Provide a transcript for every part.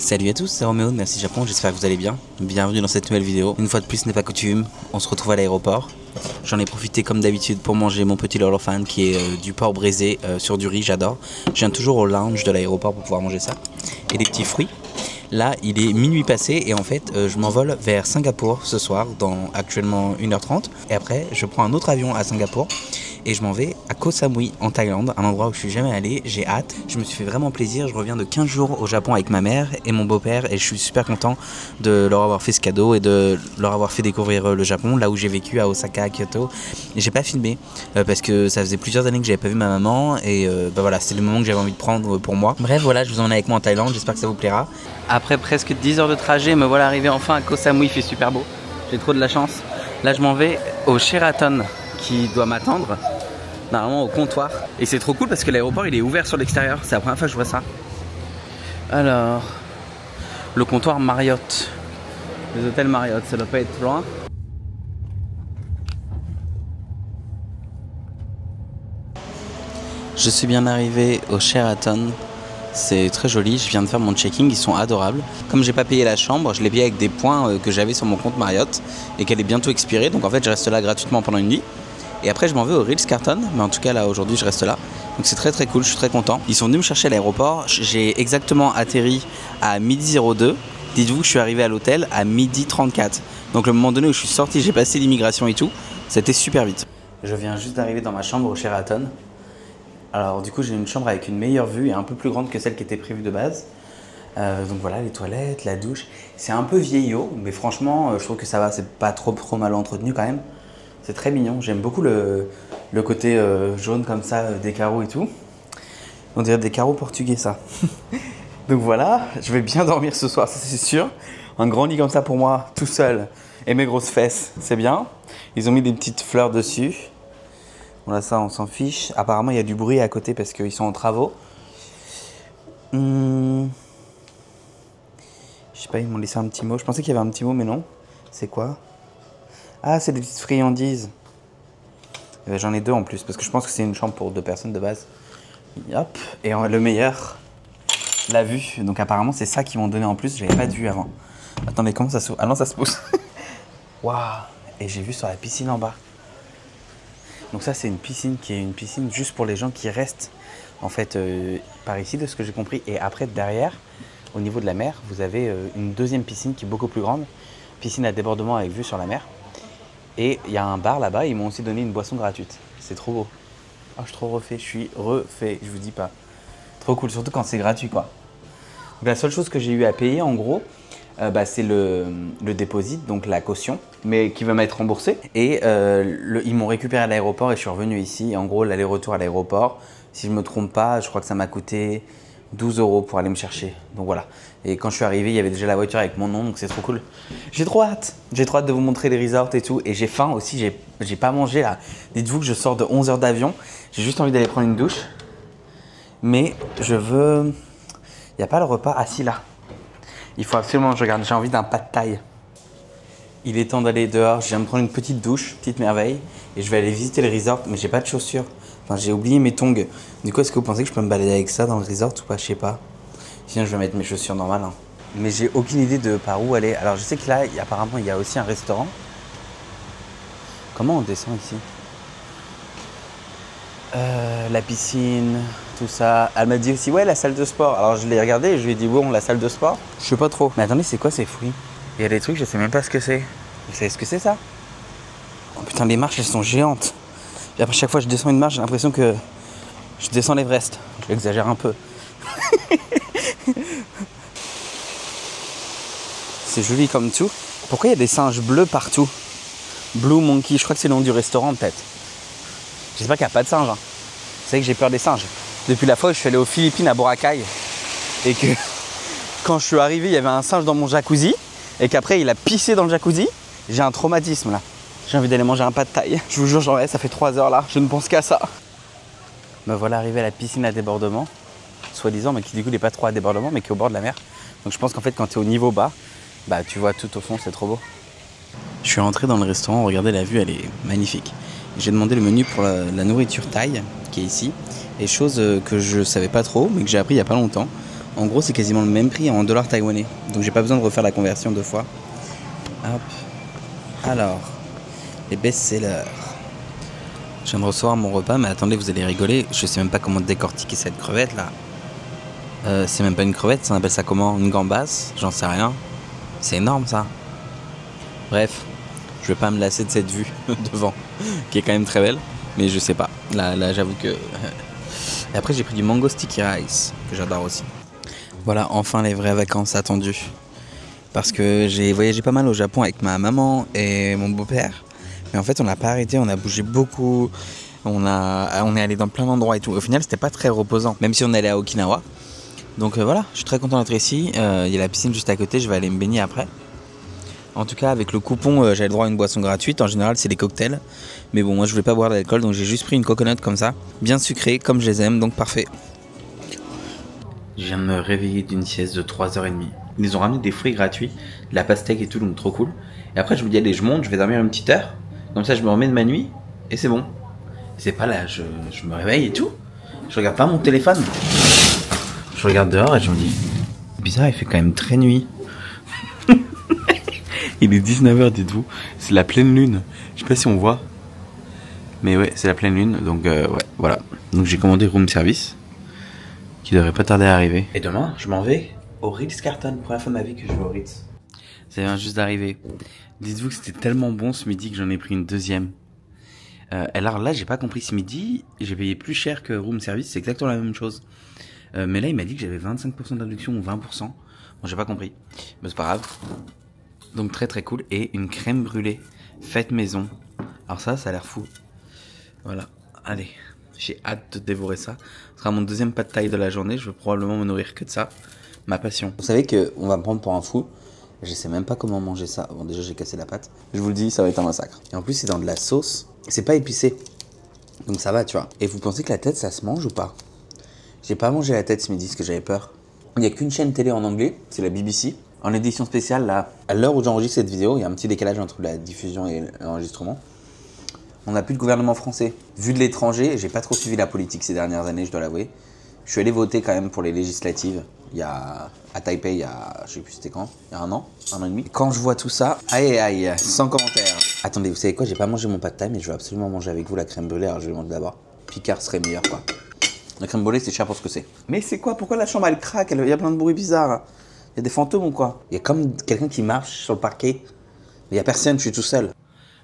Salut à tous, c'est Roméo de Merci Japon, j'espère que vous allez bien. Bienvenue dans cette nouvelle vidéo. Une fois de plus, ce n'est pas coutume, on se retrouve à l'aéroport. J'en ai profité comme d'habitude pour manger mon petit lolofan qui est du porc braisé sur du riz, j'adore. Je viens toujours au lounge de l'aéroport pour pouvoir manger ça. Et des petits fruits. Là, il est minuit passé et en fait, je m'envole vers Singapour ce soir dans actuellement 1h30. Et après, je prends un autre avion à Singapour. Et je m'en vais à Koh Samui en Thaïlande, un endroit où je suis jamais allé, j'ai hâte. Je me suis fait vraiment plaisir, je reviens de 15 jours au Japon avec ma mère et mon beau-père et je suis super content de leur avoir fait ce cadeau et de leur avoir fait découvrir le Japon, là où j'ai vécu à Osaka, à Kyoto. Et j'ai pas filmé parce que ça faisait plusieurs années que j'avais pas vu ma maman et voilà, c'est le moment que j'avais envie de prendre pour moi. Bref, voilà, je vous emmène avec moi en Thaïlande, j'espère que ça vous plaira. Après presque 10 heures de trajet, me voilà arrivé enfin à Koh Samui, il fait super beau. J'ai trop de la chance. Là, je m'en vais au Sheraton qui doit m'attendre. Normalement au comptoir. Et c'est trop cool parce que l'aéroport il est ouvert sur l'extérieur. C'est la première fois que je vois ça. Alors, le comptoir Marriott. Les hôtels Marriott, ça doit pas être loin. Je suis bien arrivé au Sheraton. C'est très joli, je viens de faire mon checking, ils sont adorables. Comme j'ai pas payé la chambre, je l'ai payé avec des points que j'avais sur mon compte Marriott et qu'elle est bientôt expirée. Donc en fait je reste là gratuitement pendant une nuit. Et après je m'en vais au Ritz-Carlton, mais en tout cas là aujourd'hui je reste là. Donc c'est très cool, je suis très content. Ils sont venus me chercher à l'aéroport, j'ai exactement atterri à 12h02. Dites-vous que je suis arrivé à l'hôtel à 12h34. Donc le moment donné où je suis sorti, j'ai passé l'immigration et tout, c'était super vite. Je viens juste d'arriver dans ma chambre au Sheraton. Alors du coup j'ai une chambre avec une meilleure vue et un peu plus grande que celle qui était prévue de base. Donc voilà, les toilettes, la douche. C'est un peu vieillot, mais franchement je trouve que ça va, c'est pas trop mal entretenu quand même. C'est très mignon, j'aime beaucoup le côté jaune comme ça, des carreaux et tout. On dirait des carreaux portugais ça. Donc voilà, je vais bien dormir ce soir, ça c'est sûr. Un grand lit comme ça pour moi, tout seul, et mes grosses fesses, c'est bien. Ils ont mis des petites fleurs dessus. Voilà, ça on s'en fiche. Apparemment il y a du bruit à côté parce qu'ils sont en travaux. Je sais pas, ils m'ont laissé un petit mot. Je pensais qu'il y avait un petit mot mais non. C'est quoi ? Ah, c'est des petites friandises. Ben, j'en ai deux en plus, parce que je pense que c'est une chambre pour deux personnes de base. Hop, et le meilleur, la vue. Donc apparemment, c'est ça qu'ils m'ont donné en plus, j'avais pas de vue avant. Attendez, comment ça s'ouvre? Ah non, ça se pousse. Waouh. Et j'ai vu sur la piscine en bas. Donc ça, c'est une piscine qui est une piscine juste pour les gens qui restent, en fait, par ici, de ce que j'ai compris. Et après, derrière, au niveau de la mer, vous avez une deuxième piscine qui est beaucoup plus grande. Piscine à débordement avec vue sur la mer. Et il y a un bar là-bas, ils m'ont aussi donné une boisson gratuite. C'est trop beau. Oh, je suis trop refait, je suis refait, je vous dis pas. Trop cool, surtout quand c'est gratuit quoi. Donc, la seule chose que j'ai eu à payer en gros, c'est le déposit, donc la caution, mais qui va m'être remboursé. Et ils m'ont récupéré à l'aéroport et je suis revenu ici. Et en gros, l'aller-retour à l'aéroport, si je me trompe pas, je crois que ça m'a coûté 12 € pour aller me chercher. Donc voilà. Et quand je suis arrivé, il y avait déjà la voiture avec mon nom, donc c'est trop cool. J'ai trop hâte. J'ai trop hâte de vous montrer les resorts et tout. Et j'ai faim aussi, j'ai pas mangé là. Dites-vous que je sors de 11 heures d'avion. J'ai juste envie d'aller prendre une douche. Mais je veux... Il n'y a pas le repas assis là. Il faut absolument que je regarde. J'ai envie d'un pad thaï. Il est temps d'aller dehors. Je viens me prendre une petite douche, petite merveille. Et je vais aller visiter le resort, mais j'ai pas de chaussures. Enfin, j'ai oublié mes tongs. Du coup, est-ce que vous pensez que je peux me balader avec ça dans le resort ou pas? Je sais pas. Sinon, je vais mettre mes chaussures normales. Hein. Mais j'ai aucune idée de par où aller. Alors, je sais que là, apparemment, il y a aussi un restaurant. Comment on descend ici? La piscine, tout ça. Elle m'a dit aussi, ouais, la salle de sport. Alors, je l'ai regardé et je lui ai dit, bon, la salle de sport. Je sais pas trop. Mais attendez, c'est quoi ces fruits? Il y a des trucs, je sais même pas ce que c'est. Vous savez ce que c'est ça? Oh putain, les marches, elles sont géantes. Et après, chaque fois que je descends une marche, j'ai l'impression que je descends l'Everest. J'exagère un peu. C'est joli comme tout. Pourquoi il y a des singes bleus partout? Blue Monkey, je crois que c'est le nom du restaurant peut-être. J'espère qu'il n'y a pas de singes. Hein. Vous savez que j'ai peur des singes. Depuis la fois où je suis allé aux Philippines à Boracay et que quand je suis arrivé, il y avait un singe dans mon jacuzzi et qu'après il a pissé dans le jacuzzi, j'ai un traumatisme là. J'ai envie d'aller manger un pad thaï. Je vous jure, j'en ai, ça fait 3 heures là, je ne pense qu'à ça. Me voilà arrivé à la piscine à débordement, soi-disant, mais qui du coup n'est pas trop à débordement, mais qui est au bord de la mer. Donc je pense qu'en fait quand tu es au niveau bas, bah tu vois tout au fond, c'est trop beau. Je suis rentré dans le restaurant, regardez la vue, elle est magnifique. J'ai demandé le menu pour la nourriture thaï qui est ici. Et chose que je savais pas trop, mais que j'ai appris il y a pas longtemps. En gros, c'est quasiment le même prix en dollars taïwanais. Donc j'ai pas besoin de refaire la conversion 2 fois. Hop. Alors, les best-sellers. Je viens de recevoir mon repas, mais attendez, vous allez rigoler. Je sais même pas comment décortiquer cette crevette là. C'est même pas une crevette, ça, on appelle ça comment? Une gambasse? J'en sais rien. C'est énorme ça. Bref, je vais pas me lasser de cette vue devant, qui est quand même très belle. Mais je sais pas. Là j'avoue que... Et après j'ai pris du mango sticky rice, que j'adore aussi. Voilà, enfin les vraies vacances attendues. Parce que j'ai voyagé pas mal au Japon avec ma maman et mon beau-père. Mais en fait on n'a pas arrêté, on a bougé beaucoup. On est allé dans plein d'endroits et tout. Au final c'était pas très reposant, même si on allait à Okinawa. Donc voilà, je suis très content d'être ici. Il y a la piscine juste à côté, je vais aller me baigner après. En tout cas, avec le coupon, j'ai le droit à une boisson gratuite. En général, c'est des cocktails. Mais bon, moi, je voulais pas boire d'alcool, donc j'ai juste pris une coconut comme ça. Bien sucrée, comme je les aime, donc parfait. Je viens de me réveiller d'une sieste de 3h30. Ils nous ont ramené des fruits gratuits, de la pastèque et tout, donc trop cool. Et après, je me dis, allez, je monte, je vais dormir une petite heure. Comme ça, je me remets de ma nuit, et c'est bon. C'est pas là, je me réveille et tout. Je regarde pas mon téléphone. Je regarde dehors et je me dis, bizarre, il fait quand même très nuit. Il est 19h, dites-vous. C'est la pleine lune. Je sais pas si on voit. Mais ouais, c'est la pleine lune. Donc ouais, voilà. Donc j'ai commandé room service, qui devrait pas tarder à arriver. Et demain, je m'en vais au Ritz-Carlton. Première fois de ma vie que je vais au Ritz. Ça vient juste d'arriver. Dites-vous que c'était tellement bon ce midi que j'en ai pris une deuxième. Alors là, j'ai pas compris. Ce midi, j'ai payé plus cher que room service. C'est exactement la même chose. Mais là, il m'a dit que j'avais 25% de réduction ou 20%. Bon, j'ai pas compris. Mais c'est pas grave. Donc très très cool. Et une crème brûlée faite maison. Alors ça a l'air fou. Voilà. Allez, j'ai hâte de dévorer ça. Ce sera mon deuxième pas de taille de la journée. Je vais probablement me nourrir que de ça. Ma passion. Vous savez qu'on va me prendre pour un fou. Je sais même pas comment manger ça. Bon, déjà j'ai cassé la pâte. Je vous le dis, ça va être un massacre. Et en plus, c'est dans de la sauce. C'est pas épicé. Donc ça va, tu vois. Et vous pensez que la tête, ça se mange ou pas? J'ai pas mangé la tête ce midi parce que j'avais peur. Il n'y a qu'une chaîne télé en anglais, c'est la BBC. En édition spéciale, là, à l'heure où j'enregistre cette vidéo, il y a un petit décalage entre la diffusion et l'enregistrement. On n'a plus de gouvernement français. Vu de l'étranger, j'ai pas trop suivi la politique ces dernières années, je dois l'avouer. Je suis allé voter quand même pour les législatives. Il y a à Taipei, il y a, je sais plus c'était quand, il y a un an et demi. Quand je vois tout ça, aïe aïe, sans commentaire. Attendez, vous savez quoi, j'ai pas mangé mon pad thai, mais je vais absolument manger avec vous la crème brûlée. Alors je vais manger d'abord. Picard serait meilleur, quoi. La crème brûlée, c'est cher pour ce que c'est. Mais c'est quoi? Pourquoi la chambre elle craque? Il y a plein de bruits bizarres. Il y a des fantômes ou quoi? Il y a comme quelqu'un qui marche sur le parquet. Mais il y a personne, je suis tout seul.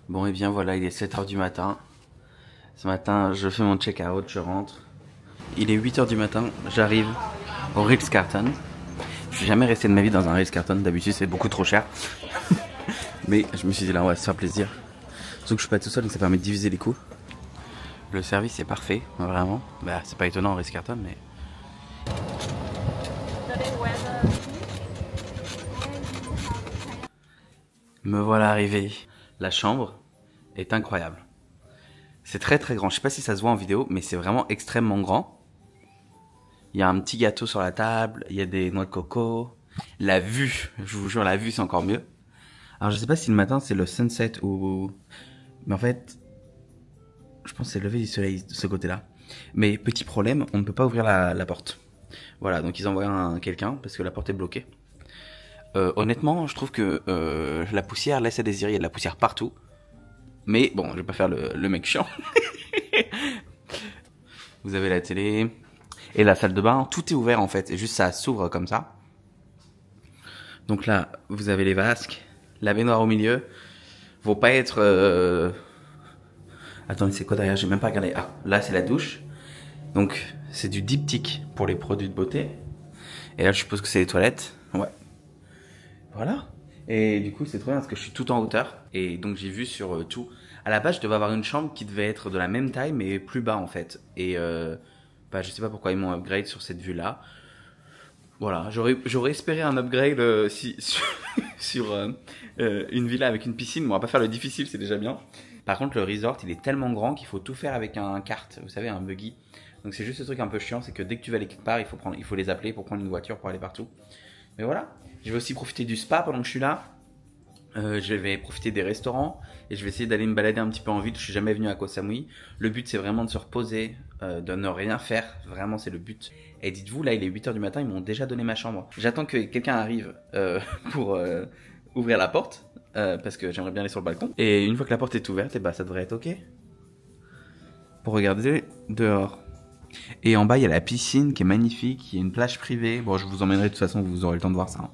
Bon, et bien voilà, il est 7h du matin. Ce matin, je fais mon check-out, je rentre. Il est 8h du matin, j'arrive au Ritz-Carlton. Je suis jamais resté de ma vie dans un Ritz-Carlton, d'habitude c'est beaucoup trop cher. Mais je me suis dit là, on va se faire plaisir. Surtout que je suis pas tout seul, donc ça permet de diviser les coûts. Le service est parfait, vraiment. Bah, c'est pas étonnant au Ritz-Carlton, mais... Me voilà arrivé. La chambre est incroyable. C'est très très grand. Je sais pas si ça se voit en vidéo, mais c'est vraiment extrêmement grand. Il y a un petit gâteau sur la table, il y a des noix de coco. La vue, je vous jure, la vue c'est encore mieux. Alors je sais pas si le matin c'est le sunset ou... Mais en fait... Je pense que c'est le lever du soleil de ce côté-là. Mais petit problème, on ne peut pas ouvrir la porte. Voilà, donc ils envoient quelqu'un parce que la porte est bloquée. Honnêtement, je trouve que la poussière laisse à désirer. Il y a de la poussière partout. Mais bon, je vais pas faire le mec chiant. Vous avez la télé et la salle de bain. Tout est ouvert en fait. Et juste ça s'ouvre comme ça. Donc là, vous avez les vasques. La baignoire au milieu. Faut pas être... Attendez, c'est quoi derrière? J'ai même pas regardé. Ah, là c'est la douche. Donc c'est du diptyque pour les produits de beauté. Et là je suppose que c'est les toilettes. Ouais. Voilà. Et du coup c'est trop bien parce que je suis tout en hauteur. Et donc j'ai vu sur tout. À la base je devais avoir une chambre qui devait être de la même taille mais plus bas en fait. Et bah je sais pas pourquoi ils m'ont upgrade sur cette vue là. Voilà, j'aurais espéré un upgrade sur une villa avec une piscine. Bon, on va pas faire le difficile, c'est déjà bien. Par contre, le resort, il est tellement grand qu'il faut tout faire avec un kart, vous savez, un buggy. Donc c'est juste ce truc un peu chiant, c'est que dès que tu vas aller quelque part, il faut les appeler pour prendre une voiture pour aller partout. Mais voilà, je vais aussi profiter du spa pendant que je suis là. Je vais profiter des restaurants et je vais essayer d'aller me balader un petit peu en ville. Je suis jamais venu à Koh Samui. Le but c'est vraiment de se reposer, de ne rien faire. Vraiment c'est le but. Et dites-vous là il est 8h du matin, ils m'ont déjà donné ma chambre. J'attends que quelqu'un arrive pour ouvrir la porte parce que j'aimerais bien aller sur le balcon. Et une fois que la porte est ouverte, et bah ça devrait être ok. Pour regarder dehors. Et en bas il y a la piscine qui est magnifique, il y a une plage privée. Bon je vous emmènerai de toute façon, vous aurez le temps de voir ça. Hein.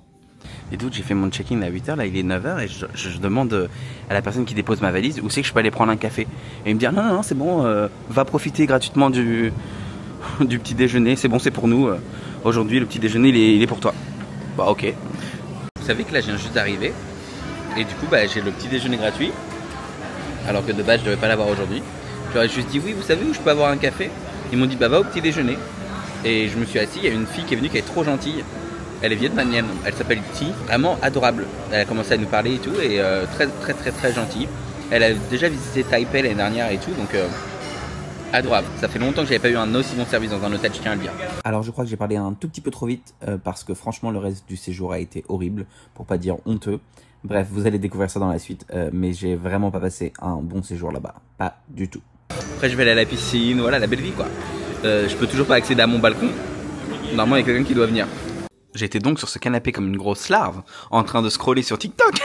Et donc j'ai fait mon check-in à 8h, là il est 9h et je demande à la personne qui dépose ma valise où c'est que je peux aller prendre un café. Et il me dit non, non, non, c'est bon, va profiter gratuitement du petit déjeuner, c'est bon, c'est pour nous. Aujourd'hui le petit déjeuner il est pour toi. Bah ok. Vous savez que là je viens juste d'arriver et du coup bah, j'ai le petit déjeuner gratuit alors que de base je devais pas l'avoir aujourd'hui. J'aurais juste dit oui, vous savez où je peux avoir un café? Ils m'ont dit bah va au petit déjeuner. Et je me suis assis, il y a une fille qui est venue qui est trop gentille. Elle est vietnamienne, elle s'appelle Thi, vraiment adorable. Elle a commencé à nous parler et tout, et très gentille. Elle a déjà visité Taipei l'année dernière et tout, donc adorable. Ça fait longtemps que j'avais pas eu un aussi bon service dans un hôtel, je tiens à le dire. Alors je crois que j'ai parlé un tout petit peu trop vite, parce que franchement le reste du séjour a été horrible, pour pas dire honteux. Bref, vous allez découvrir ça dans la suite, mais j'ai vraiment pas passé un bon séjour là-bas, pas du tout. Après je vais aller à la piscine, voilà la belle vie quoi. Je peux toujours pas accéder à mon balcon, normalement il y a quelqu'un qui doit venir. J'étais donc sur ce canapé comme une grosse larve, en train de scroller sur TikTok.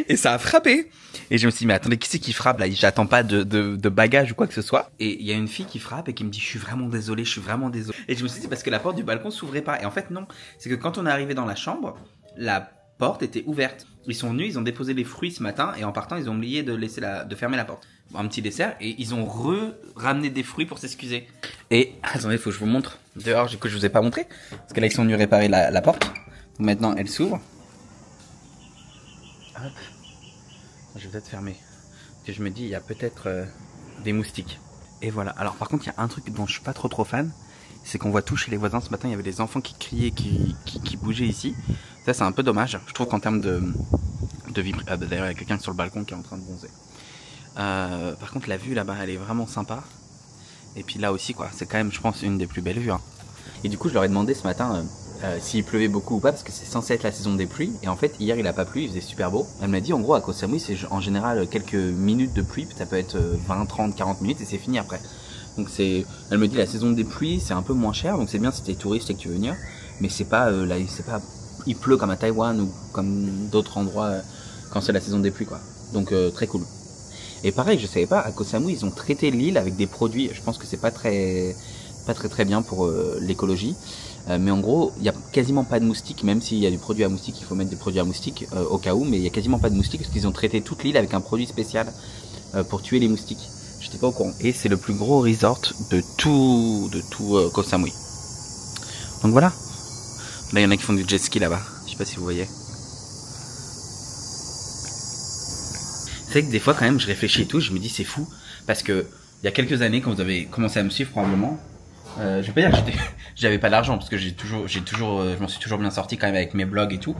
Et ça a frappé. Et je me suis dit, mais attendez, qui c'est qui frappe là? J'attends pas de bagage ou quoi que ce soit. Et il y a une fille qui frappe et qui me dit, je suis vraiment désolé, je suis vraiment désolé. Et je me suis dit, parce que la porte du balcon s'ouvrait pas. Et en fait, non. C'est que quand on est arrivé dans la chambre, la porte était ouverte. Ils sont venus, ils ont déposé les fruits ce matin. Et en partant, ils ont oublié de fermer la porte. Un petit dessert. Et ils ont ramené des fruits pour s'excuser. Et attendez, faut que je vous montre. Dehors, du coup, je vous ai pas montré. Parce que là, ils sont venus réparer la porte. Donc maintenant, elle s'ouvre. Hop. Je vais peut-être fermer. Parce que je me dis, il y a peut-être des moustiques. Et voilà. Alors, par contre, il y a un truc dont je suis pas trop fan. C'est qu'on voit tout chez les voisins. Ce matin, il y avait des enfants qui criaient, qui bougeaient ici. Ça, c'est un peu dommage. Je trouve qu'en termes de vibration. D'ailleurs, il y a quelqu'un sur le balcon qui est en train de bronzer. Par contre, la vue là-bas, elle est vraiment sympa. Et puis là aussi, quoi, c'est quand même, je pense, une des plus belles vues. Hein. Et du coup, je leur ai demandé ce matin s'il pleuvait beaucoup ou pas, parce que c'est censé être la saison des pluies. Et en fait, hier, il a pas plu, il faisait super beau. Elle m'a dit, en gros, à Koh Samui, c'est en général quelques minutes de pluie, ça peut être 20, 30, 40 minutes, et c'est fini après. Donc elle me dit, la saison des pluies, c'est un peu moins cher, donc c'est bien si t'es touriste et que tu veux venir. Mais c'est pas, il pleut comme à Taïwan ou comme d'autres endroits quand c'est la saison des pluies, quoi. Donc très cool. Et pareil, je savais pas, à Koh Samui, ils ont traité l'île avec des produits, je pense que c'est pas très bien pour l'écologie. Mais en gros, il y a quasiment pas de moustiques, même s'il y a du produit à moustiques, il faut mettre des produits à moustiques au cas où, mais il y a quasiment pas de moustiques parce qu'ils ont traité toute l'île avec un produit spécial pour tuer les moustiques. J'étais pas au courant. Et c'est le plus gros resort de tout Koh Samui. Donc voilà. Là, il y en a qui font du jet ski là-bas. Je sais pas si vous voyez. C'est vrai que des fois quand même je réfléchis et tout, je me dis c'est fou parce que il y a quelques années quand vous avez commencé à me suivre probablement, je vais pas dire que j'avais pas d'argent parce que je m'en suis toujours bien sorti quand même avec mes blogs et tout.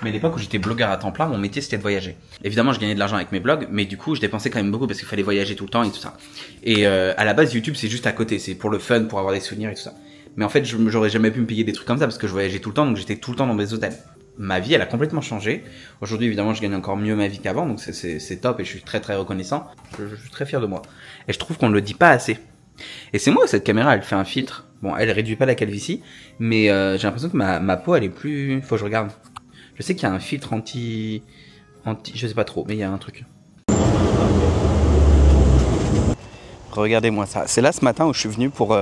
Mais à l'époque où j'étais blogueur à temps plein, mon métier c'était de voyager. Évidemment je gagnais de l'argent avec mes blogs, mais du coup je dépensais quand même beaucoup parce qu'il fallait voyager tout le temps et tout ça. Et à la base YouTube c'est juste à côté, c'est pour le fun, pour avoir des souvenirs et tout ça. Mais en fait j'aurais jamais pu me payer des trucs comme ça parce que je voyageais tout le temps, donc j'étais tout le temps dans des hôtels. Ma vie elle a complètement changé. Aujourd'hui évidemment je gagne encore mieux ma vie qu'avant, donc c'est top et je suis très reconnaissant. Je suis très fier de moi. Et je trouve qu'on ne le dit pas assez. Et c'est moi cette caméra, elle fait un filtre. Bon, elle réduit pas la calvitie, mais j'ai l'impression que ma peau elle est plus... Faut que je regarde. Je sais qu'il y a un filtre anti... Je sais pas trop, mais il y a un truc. Regardez-moi ça. C'est là ce matin où je suis venu pour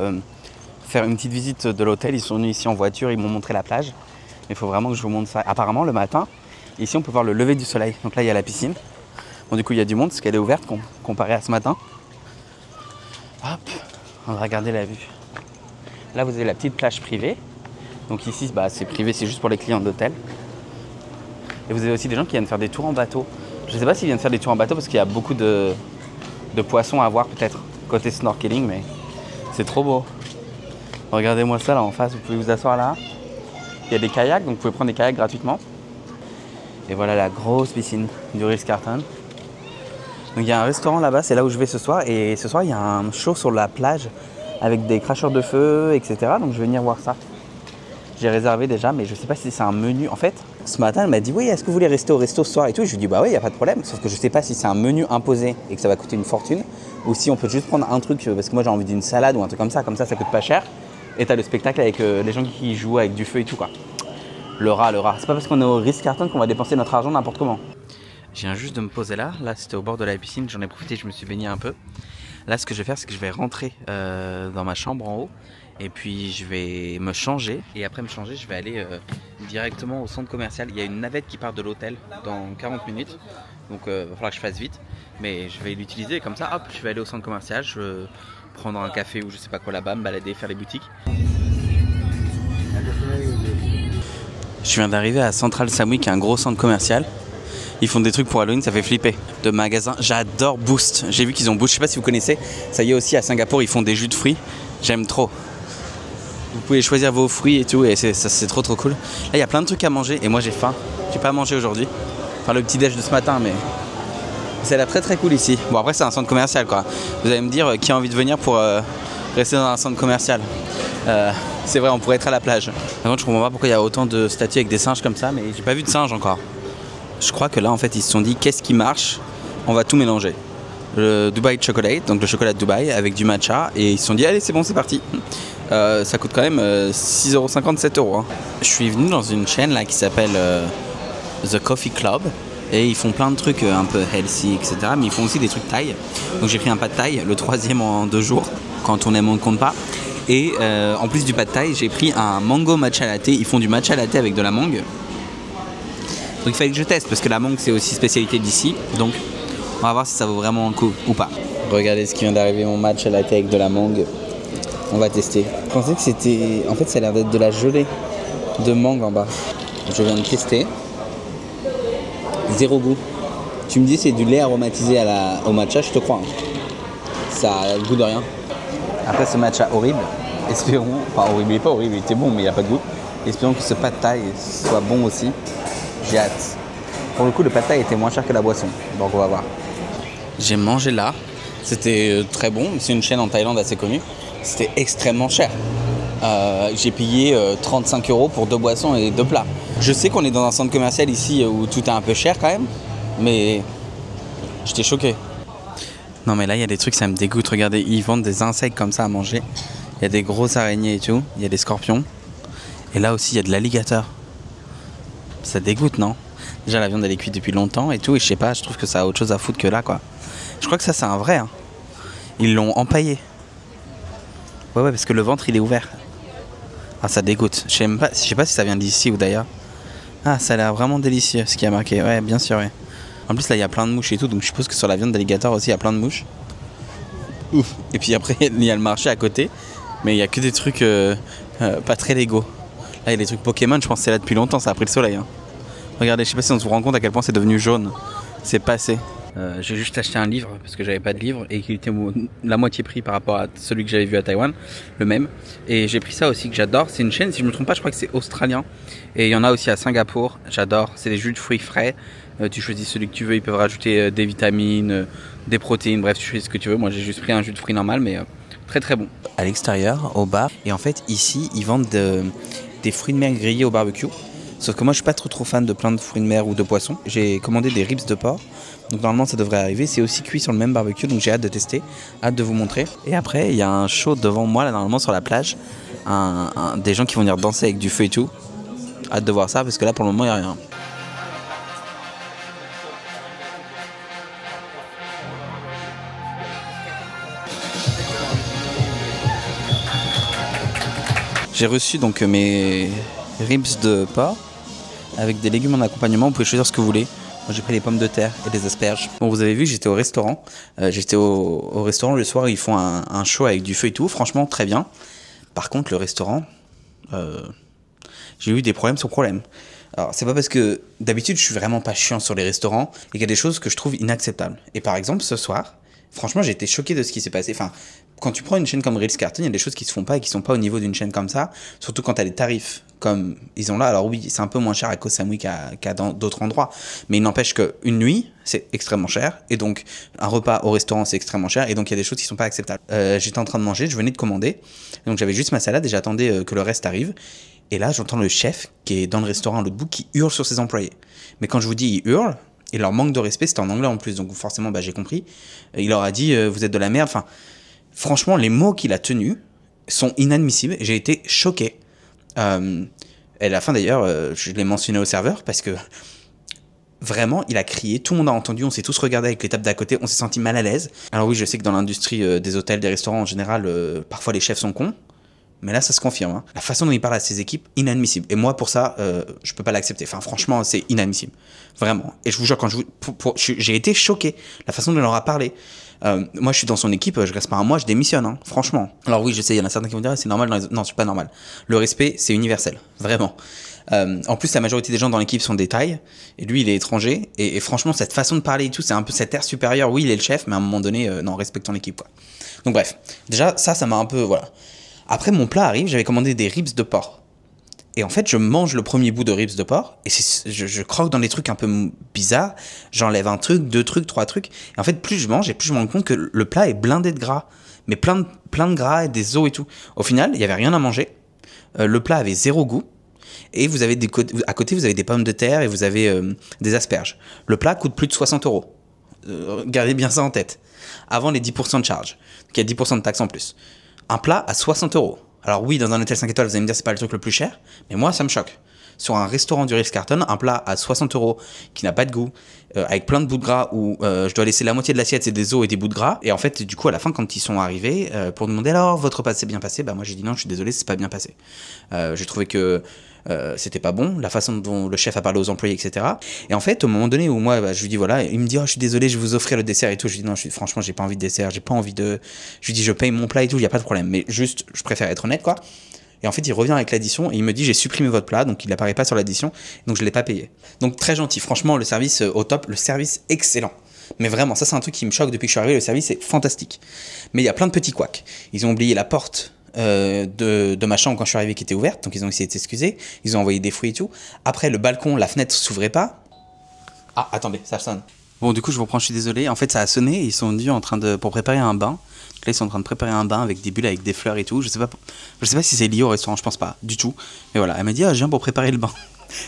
faire une petite visite de l'hôtel. Ils sont venus ici en voiture, ils m'ont montré la plage. Il faut vraiment que je vous montre ça. Apparemment, le matin, ici, on peut voir le lever du soleil. Donc là, il y a la piscine. Bon, du coup, il y a du monde parce qu'elle est ouverte comparé à ce matin. Hop, on va regarder la vue. Là, vous avez la petite plage privée. Donc ici, bah, c'est privé, c'est juste pour les clients d'hôtel. Et vous avez aussi des gens qui viennent faire des tours en bateau. Je ne sais pas s'ils viennent faire des tours en bateau parce qu'il y a beaucoup de poissons à voir peut-être côté snorkeling, mais c'est trop beau. Regardez-moi ça là en face, vous pouvez vous asseoir là. Il y a des kayaks, donc vous pouvez prendre des kayaks gratuitement. Et voilà la grosse piscine du Ritz-Carlton. Donc il y a un restaurant là-bas, c'est là où je vais ce soir. Et ce soir, il y a un show sur la plage avec des cracheurs de feu, etc. Donc je vais venir voir ça. J'ai réservé déjà, mais je ne sais pas si c'est un menu. En fait, ce matin, elle m'a dit oui, est-ce que vous voulez rester au resto ce soir et tout. Je lui dis bah oui, il n'y a pas de problème. Sauf que je sais pas si c'est un menu imposé et que ça va coûter une fortune ou si on peut juste prendre un truc parce que moi j'ai envie d'une salade ou un truc comme ça ça coûte pas cher. Et t'as le spectacle avec les gens qui jouent avec du feu et tout quoi. Le rat. C'est pas parce qu'on est au Ritz-Carlton qu'on va dépenser notre argent n'importe comment. Je viens juste de me poser là. Là c'était au bord de la piscine, j'en ai profité, je me suis baigné un peu. Là ce que je vais faire c'est que je vais rentrer dans ma chambre en haut. Et puis je vais me changer et après me changer je vais aller directement au centre commercial. Il y a une navette qui part de l'hôtel dans 40 minutes. Donc il va falloir que je fasse vite. Mais je vais l'utiliser comme ça, hop, je vais aller au centre commercial. Je vais prendre un café ou je sais pas quoi là-bas, me balader, faire les boutiques. Je viens d'arriver à Central Samui qui est un gros centre commercial. Ils font des trucs pour Halloween, ça fait flipper. De magasins, j'adore Boost. J'ai vu qu'ils ont Boost, je sais pas si vous connaissez. Ça y est aussi à Singapour, ils font des jus de fruits. J'aime trop. Vous pouvez choisir vos fruits et tout et c'est trop cool. Là il y a plein de trucs à manger et moi j'ai faim. J'ai pas mangé aujourd'hui. Enfin le petit déj de ce matin mais ça a l'air très cool ici. Bon après c'est un centre commercial quoi. Vous allez me dire qui a envie de venir pour rester dans un centre commercial. C'est vrai on pourrait être à la plage. Par contre je comprends pas pourquoi il y a autant de statues avec des singes comme ça mais j'ai pas vu de singes encore. Je crois que là en fait ils se sont dit qu'est-ce qui marche. On va tout mélanger. Le Dubai Chocolate, donc le chocolat de Dubaï avec du matcha et ils se sont dit allez c'est bon c'est parti. Ça coûte quand même 6,50 €, 7 €. Hein. Je suis venu dans une chaîne là qui s'appelle The Coffee Club et ils font plein de trucs un peu healthy etc. Mais ils font aussi des trucs thaï. Donc j'ai pris un pad thaï, le 3e en 2 jours. Quand on aime on ne compte pas. Et en plus du pad thaï j'ai pris un mango matcha latte. Ils font du matcha latte avec de la mangue. Donc il fallait que je teste parce que la mangue c'est aussi spécialité d'ici. Donc on va voir si ça vaut vraiment le coup ou pas. Regardez ce qui vient d'arriver, mon matcha latte avec de la mangue. On va tester. Je pensais que c'était... En fait, ça a l'air d'être de la gelée de mangue en bas. Je viens de tester. Zéro goût. Tu me dis c'est du lait aromatisé au matcha, je te crois. Hein. Ça a le goût de rien. Après ce matcha horrible, espérons... Enfin horrible, il est pas horrible, il était bon mais il n'a pas de goût. Espérons que ce pad thaï soit bon aussi. J'ai hâte. Pour le coup, le pad thaï était moins cher que la boisson. Donc on va voir. J'ai mangé là. C'était très bon. C'est une chaîne en Thaïlande assez connue. C'était extrêmement cher. J'ai payé 35 € pour 2 boissons et 2 plats. Je sais qu'on est dans un centre commercial ici où tout est un peu cher quand même, mais j'étais choqué. Non mais là il y a des trucs, ça me dégoûte. Regardez, ils vendent des insectes comme ça à manger. Il y a des grosses araignées et tout, il y a des scorpions. Et là aussi il y a de l'alligator. Ça dégoûte non? Déjà la viande elle est cuite depuis longtemps et tout, et je sais pas, je trouve que ça a autre chose à foutre que là quoi. Je crois que ça c'est un vrai. Hein. Ils l'ont empaillé. Ouais, parce que le ventre il est ouvert. Ah, ça dégoûte. Je sais pas si ça vient d'ici ou d'ailleurs. Ah, ça a l'air vraiment délicieux ce qui a marqué. Ouais, bien sûr, ouais. En plus, là, il y a plein de mouches et tout, donc je suppose que sur la viande d'alligator aussi, il y a plein de mouches. Ouf. Et puis après, il y a le marché à côté, mais il y a que des trucs pas très légaux. Là, il y a des trucs Pokémon, je pense que c'est là depuis longtemps, ça a pris le soleil. Hein. Regardez, je sais pas si on se rend compte à quel point c'est devenu jaune. C'est passé. J'ai juste acheté un livre parce que j'avais pas de livre et qu'il était la moitié prix par rapport à celui que j'avais vu à Taïwan, le même. Et j'ai pris ça aussi que j'adore. C'est une chaîne, si je me trompe pas, je crois que c'est australien. Et il y en a aussi à Singapour. J'adore. C'est des jus de fruits frais. Tu choisis celui que tu veux. Ils peuvent rajouter des vitamines, des protéines. Bref, tu choisis ce que tu veux. Moi, j'ai juste pris un jus de fruits normal, mais très bon. À l'extérieur, au bar. Et en fait, ici, ils vendent des fruits de mer grillés au barbecue. Sauf que moi, je suis pas trop fan de plein de fruits de mer ou de poissons. J'ai commandé des ribs de porc. Donc normalement ça devrait arriver, c'est aussi cuit sur le même barbecue, donc j'ai hâte de tester, hâte de vous montrer. Et après il y a un show devant moi là normalement sur la plage, des gens qui vont venir danser avec du feu et tout. Hâte de voir ça parce que là pour le moment il n'y a rien. J'ai reçu donc mes ribs de porc avec des légumes en accompagnement, vous pouvez choisir ce que vous voulez. Moi j'ai pris des pommes de terre et des asperges. Bon vous avez vu j'étais au restaurant. J'étais au restaurant le soir, ils font un show avec du feu et tout. Franchement très bien. Par contre le restaurant, j'ai eu des problèmes sur problème. Alors c'est pas parce que d'habitude je suis vraiment pas chiant sur les restaurants et qu'il y a des choses que je trouve inacceptables. Et par exemple ce soir, franchement j'ai été choqué de ce qui s'est passé. Enfin quand tu prends une chaîne comme Ritz-Carlton, il y a des choses qui se font pas et qui sont pas au niveau d'une chaîne comme ça. Surtout quand tu as les tarifs comme ils ont là. Alors oui, c'est un peu moins cher à Koh Samui qu'à dans d'autres endroits. Mais il n'empêche qu'une nuit, c'est extrêmement cher. Et donc, un repas au restaurant, c'est extrêmement cher. Et donc, il y a des choses qui sont pas acceptables. J'étais en train de manger, je venais de commander. Donc, j'avais juste ma salade et j'attendais que le reste arrive. Et là, j'entends le chef qui est dans le restaurant à l'autre bout qui hurle sur ses employés. Mais quand je vous dis il hurle, et leur manque de respect, c'était en anglais en plus, donc forcément, j'ai compris. Il leur a dit vous êtes de la merde. Enfin, franchement, les mots qu'il a tenus sont inadmissibles. J'ai été choqué. Et à la fin d'ailleurs, je l'ai mentionné au serveur parce que vraiment, il a crié, tout le monde a entendu, on s'est tous regardés avec les tables d'à côté, on s'est senti mal à l'aise. Alors oui, je sais que dans l'industrie des hôtels, des restaurants en général, parfois les chefs sont cons. Mais là, ça se confirme. Hein. La façon dont il parle à ses équipes, inadmissible. Et moi, pour ça, je peux pas l'accepter. Enfin, franchement, c'est inadmissible. Vraiment. Et je vous jure, quand j'ai été choqué. La façon dont il leur a parlé. Moi, je suis dans son équipe, je reste pas un mois, je démissionne. Hein, franchement. Alors oui, je sais, il y en a certains qui vont dire, c'est normal. Non, c'est pas normal. Le respect, c'est universel. Vraiment. En plus, la majorité des gens dans l'équipe sont des tailles. Et lui, il est étranger. Et franchement, cette façon de parler et tout, c'est un peu cet air supérieur. Oui, il est le chef, mais à un moment donné, non, respecte ton équipe, quoi. Donc bref. Déjà, ça m'a un peu, voilà. Après, mon plat arrive, j'avais commandé des ribs de porc. Et en fait, je mange le premier bout de ribs de porc, et je croque dans des trucs un peu bizarres. J'enlève un truc, 2 trucs, 3 trucs. Et en fait, plus je mange, et plus je me rends compte que le plat est blindé de gras. Mais plein de gras et des os et tout. Au final, il n'y avait rien à manger. Le plat avait 0 goût. Et vous avez à côté, vous avez des pommes de terre et vous avez des asperges. Le plat coûte plus de 60 euros. Gardez bien ça en tête. Avant les 10% de charge. Donc il y a 10% de taxes en plus. Un plat à 60 euros. Alors oui, dans un hôtel 5 étoiles, vous allez me dire c'est pas le truc le plus cher, mais moi ça me choque. Sur un restaurant du Ritz-Carlton, un plat à 60 euros qui n'a pas de goût, avec plein de bouts de gras où je dois laisser la moitié de l'assiette, c'est des os et des bouts de gras. Et en fait, du coup, à la fin, quand ils sont arrivés, pour demander alors votre repas s'est bien passé, moi j'ai dit non, je suis désolé, c'est pas bien passé. J'ai trouvé que c'était pas bon, la façon dont le chef a parlé aux employés, etc. Et en fait, au moment donné où moi, je lui dis voilà, il me dit oh, je suis désolé, je vais vous offrir le dessert et tout. Je lui dis non, franchement, j'ai pas envie de dessert, j'ai pas envie de. Je lui dis je paye mon plat et tout, il y a pas de problème, mais juste, je préfère être honnête, quoi. Et en fait, il revient avec l'addition et il me dit j'ai supprimé votre plat, donc il n'apparaît pas sur l'addition, donc je l'ai pas payé. Donc très gentil, franchement, le service au top, le service excellent. Mais vraiment, ça c'est un truc qui me choque depuis que je suis arrivé, le service est fantastique. Mais il y a plein de petits couacs. Ils ont oublié la porte de ma chambre quand je suis arrivé qui était ouverte, donc ils ont essayé de s'excuser, ils ont envoyé des fruits et tout. Après, le balcon, la fenêtre s'ouvrait pas. Ah, attendez, ça sonne. Bon, du coup, je vous reprends, je suis désolé. En fait, ça a sonné et ils sont venus pour préparer un bain. Donc là, ils sont en train de préparer un bain avec des bulles, avec des fleurs et tout. Je sais pas si c'est lié au restaurant, je pense pas du tout. Mais voilà, elle m'a dit, ah, je viens pour préparer le bain.